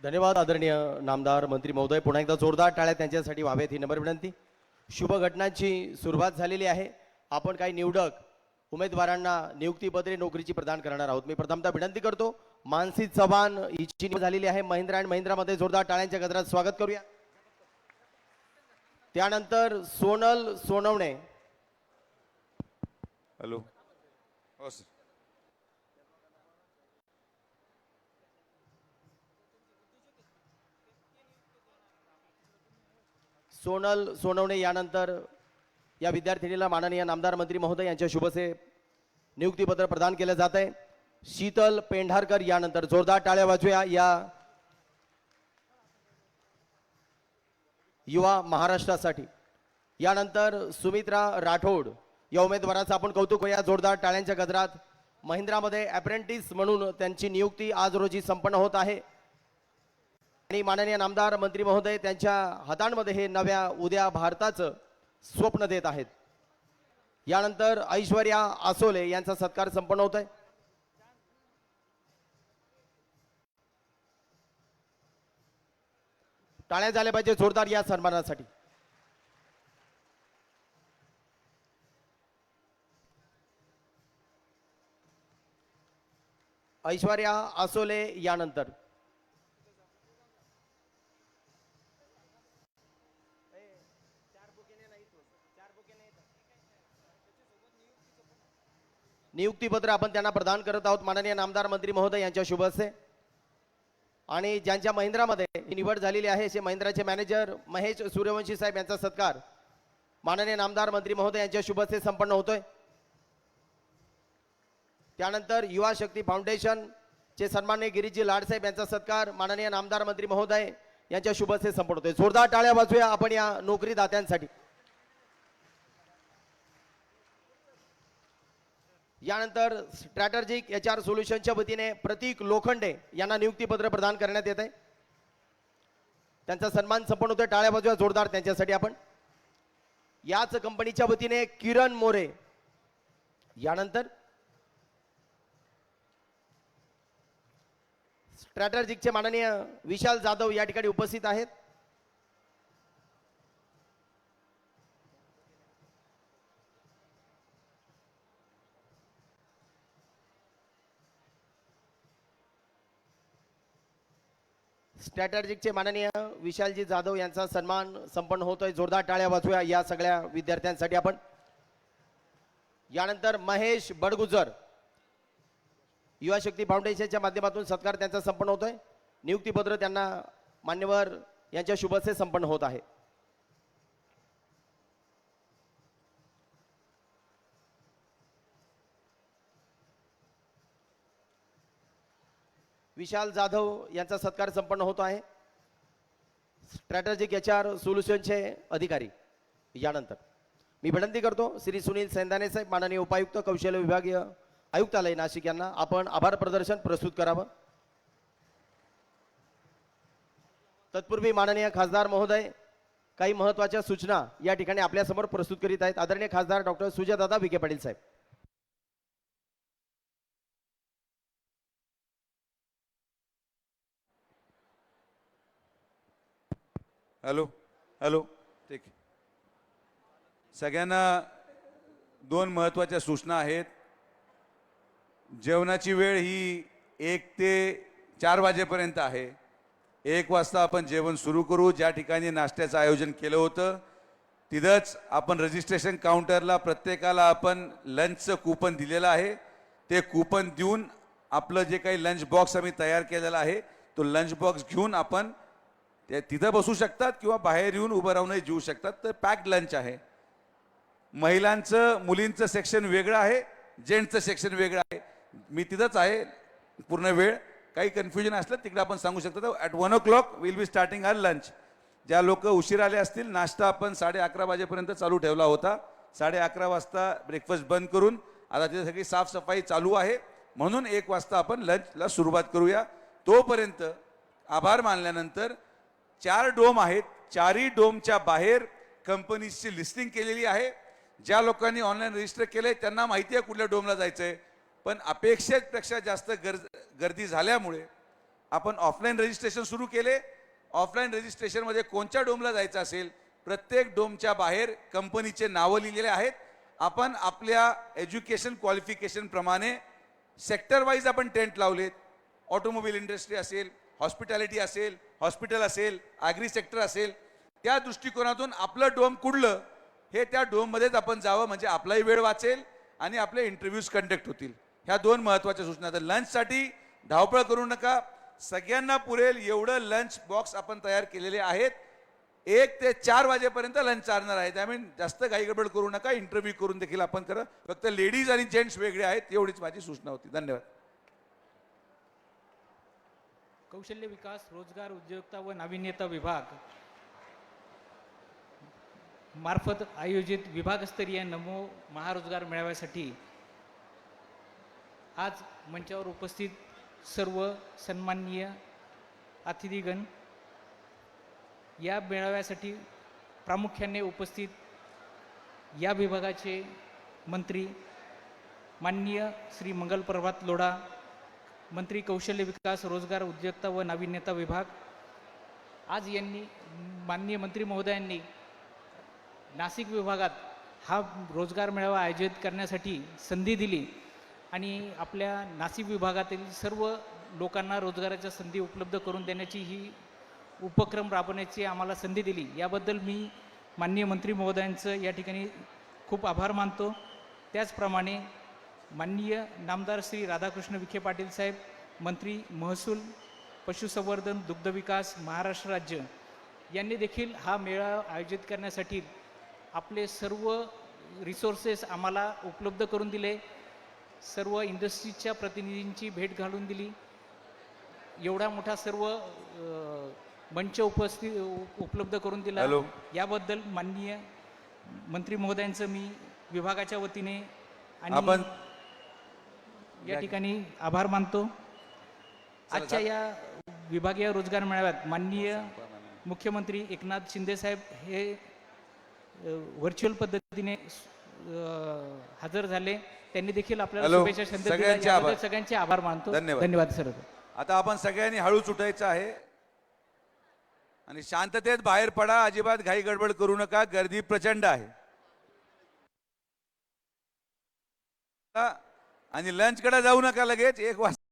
धन्यवाद आदरणीय नामदार मंत्री महोदय. पुन्हा एकदा जोरदार टाळ्या त्यांच्यासाठी व्हावेत ही नम्र विनंती. शुभ घटनांची सुरुवात झालेली आहे. आपण काही निवडक उमेदवारांना नियुक्तीपत्रे नोकरीची प्रदान करणार आहोत. मी प्रथमतः विनंती करतो, मानसी चव्हाण हिची निवड झालेली आहे. महिंद्रा अँड महिंद्रामध्ये जोरदार टाळ्यांच्या गजरात स्वागत करूया. त्यानंतर सोनल सोनवणे. हॅलो. हो सर. सोनल सोनवणे यानंतर या विद्यार्थिनीला माननीय नामदार मंत्री महोदय यांच्या शुभसे नियुक्तीपत्र प्रदान केले जात आहे. शीतल पेंढारकर यानंतर जोरदार टाळ्या वाजूया या युवा महाराष्ट्रासाठी. यानंतर सुमित्रा राठोड या उमेदवाराचं आपण कौतुक करूया जोरदार टाळ्यांच्या गजरात. महिंद्रामध्ये अप्रेंटिस म्हणून त्यांची नियुक्ती आज रोजी संपन्न होत आहे आणि माननीय नामदार मंत्री महोदय त्यांच्या हातांमध्ये हे नव्या उद्या भारताचं स्वप्न देत आहेत. यानंतर ऐश्वर्या आसोले यांचा सत्कार संपन्न होत आहे. टाळ्या झाल्या पाहिजे जोरदार या सन्मानासाठी. ऐश्वर्या आसोले यानंतर नियुक्तीपत्र आपण त्यांना प्रदान करत आहोत माननीय नामदार मंत्री महोदय यांच्या शुभ हस्ते. आणि ज्यांच्या महिंद्रामध्ये ही निवड झालेली आहे असे महिंद्राचे मॅनेजर महेश सूर्यवंशी साहेब यांचा सत्कार माननीय नामदार मंत्री महोदय यांच्या शुभ हस्ते संपन्न होतोय. त्यानंतर युवा शक्ती फाउंडेशन चे सन्माननीय गिरीजी लाडसाहेब यांचा सत्कार माननीय नामदार मंत्री महोदय यांच्या शुभ हस्ते संपन्न होतोय. जोरदार टाळ्या वाजूया आपण या नोकरी दात्यांसाठी. यानंतर स्ट्रॅटेजिक HR सोल्युशनच्या वतीने प्रतीक लोखंडे यांना नियुक्तीपत्र प्रदान करण्यात येत आहे. त्यांचा सन्मान संपन्न होतोय. टाळ्या वाजूया जोरदार त्यांच्यासाठी आपण. याच कंपनीच्या वतीने किरण मोरे, यानंतर स्ट्रॅटेजिकचे माननीय विशाल जाधव या ठिकाणी उपस्थित आहेत. स्ट्रॅटेजिकचे माननीय विशालजी जाधव यांचा सन्मान संपन्न होतोय. जोरदार टाळ्या वाजूया या सगळ्या विद्यार्थ्यांसाठी आपण. यानंतर महेश बडगुजर, युवा शक्ती फाउंडेशनच्या माध्यमातून सत्कार त्यांचा संपन्न होतोय. नियुक्तीपत्र त्यांना मान्यवर यांच्या शुभ हस्ते संपन्न होत आहे. विशाल जाधव यांचा सत्कार संपन्न होत आहे. स्ट्रॅटेजिक HR सोल्युशनचे अधिकारी. यानंतर मी विनंती करतो श्री सुनील सेंदाने साहेब, माननीय उपायुक्त कौशल्य विभागीय आयुक्तालय नाशिक यांना आपण आभार प्रदर्शन प्रस्तुत करावं. तत्पूर्वी माननीय खासदार महोदय काही महत्त्वाच्या सूचना या ठिकाणी आपल्या समोर प्रस्तुत करीत आहेत. आदरणीय खासदार डॉक्टर सुजयदादा विखे पाटील साहेब. हॅलो हॅलो ठीक आहे. सगळ्यांना दोन महत्त्वाच्या सूचना आहेत. जेवणाची वेळ ही 1 ते 4 वाजेपर्यंत आहे. 1 वाजता आपण जेवण सुरू करू. ज्या ठिकाणी नाश्त्याचं आयोजन केलं होतं तिथंच आपण रजिस्ट्रेशन काउंटरला प्रत्येकाला आपण लंचचं कूपन दिलेलं आहे. ते कूपन देऊन आपलं जे काही लंच बॉक्स आम्ही तयार केलेला आहे तो लंच बॉक्स घेऊन आपण ते तिथं बसू शकतात किंवा बाहेर येऊन उभं राहूनही जेवू शकतात. तर पॅक्ड लंच आहे. महिलांचं मुलींचं सेक्शन वेगळं आहे, जेंट्सचं सेक्शन वेगळं आहे. मी तिथंच आहे पूर्ण वेळ. काही कन्फ्युजन असलं तिकडे आपण सांगू शकतो. At 1 o'clock will be starting our lunch. ज्या लोक उशीर आले असतील, नाश्ता आपण 11:30 वाजेपर्यंत चालू ठेवला होता. 11:30 वाजता ब्रेकफास्ट बंद करून आता तिथे सगळी साफसफाई चालू आहे. म्हणून 1 वाजता आपण लंचला सुरुवात करूया. तोपर्यंत आभार मानल्यानंतर 4 डोम आहेत. 4ही डोमच्या बाहेर कंपनीची लिस्टिंग केलेली आहे. ज्या लोकांनी ऑनलाईन रजिस्टर केले त्यांना माहिती आहे कुठल्या डोमला जायचं आहे. पण अपेक्षेपेक्षा जास्त गर्दी झाल्यामुळे आपण ऑफलाईन रजिस्ट्रेशन सुरू केले. ऑफलाईन रजिस्ट्रेशनमध्ये कोणत्या डोमला जायचं असेल प्रत्येक डोमच्या बाहेर कंपनीचे नावं लिहिलेले आहेत. आपण आपल्या एज्युकेशन क्वालिफिकेशन प्रमाणे सेक्टर वाईज आपण टेंट लावलेत. ऑटोमोबाईल इंडस्ट्री असेल, हॉस्पिटॅलिटी असेल, हॉस्पिटल असेल, ॲग्री सेक्टर असेल, त्या दृष्टिकोनातून आपलं डोम कुठलं हे त्या डोममध्येच आपण जावं. म्हणजे आपलाही वेळ वाचेल आणि आपले इंटरव्ह्यूज कंडक्ट होतील. ह्या 2 महत्त्वाच्या सूचना. तर लंचसाठी धावपळ करू नका. सगळ्यांना पुरेल एवढं लंच बॉक्स आपण तयार केलेले आहेत. 1 ते 4 वाजेपर्यंत लंच चालणार आहे. त्यामुळे जास्त घाईगडबड करू नका. इंटरव्ह्यू करून देखील आपण करा. फक्त लेडीज आणि जेंट्स वेगळे आहेत एवढीच माझी सूचना होती. धन्यवाद. कौशल्य विकास, रोजगार, उद्योजकता व नाविन्यता विभाग मार्फत आयोजित विभागस्तरीय नमो महारोजगार मेळाव्यासाठी आज मंचावर उपस्थित सर्व सन्माननीय अतिथीगण, या मेळाव्यासाठी प्रामुख्याने उपस्थित या विभागाचे मंत्री माननीय श्री मंगलप्रभात लोढा, मंत्री कौशल्य विकास, रोजगार, उद्योजकता व नाविन्यता विभाग, आज यांनी माननीय मंत्री महोदयांनी नाशिक विभागात हा रोजगार मेळावा आयोजित करण्यासाठी संधी दिली आणि आपल्या नाशिक विभागातील सर्व लोकांना रोजगाराच्या संधी उपलब्ध करून देण्याची ही उपक्रम राबवण्याची आम्हाला संधी दिली. याबद्दल मी माननीय मंत्री महोदयांचं या ठिकाणी खूप आभार मानतो. त्याचप्रमाणे माननीय नामदार श्री राधाकृष्ण विखे पाटील साहेब, मंत्री महसूल, पशुसंवर्धन, दुग्धविकास, महाराष्ट्र राज्य यांनी देखील हा मेळावा आयोजित करण्यासाठी आपले सर्व रिसोर्सेस आम्हाला उपलब्ध करून दिले. सर्व इंडस्ट्रीजच्या प्रतिनिधींची भेट घालून दिली. एवढा मोठा सर्व मंच उपलब्ध करून दिला. हॅलो. याबद्दल माननीय मंत्री महोदयांचं मी विभागाच्या वतीने आपण आणि या ठिकाणी आभार मानतो. आजच्या या विभागीय रोजगार मेळाव्यात माननीय मुख्यमंत्री एकनाथ शिंदे साहेब हे व्हर्च्युअल पद्धतीने हजर झाले. त्यांनी देखील आपल्याला हॅलो. शुभेच्छा संदेश दिला. सगळ्यांचे याबद्दल आभार. सगळ्यांचे आभार मानतो. धन्यवाद. धन्यवाद सर. आता आपण सगळ्यांनी हळूच उठायचं आहे आणि शांततेत बाहेर पडा. अजिबात घाई गडबड करू नका. गर्दी प्रचंड आहे. आणि लंचकडे जाऊ नका लगेच. 1 वाजता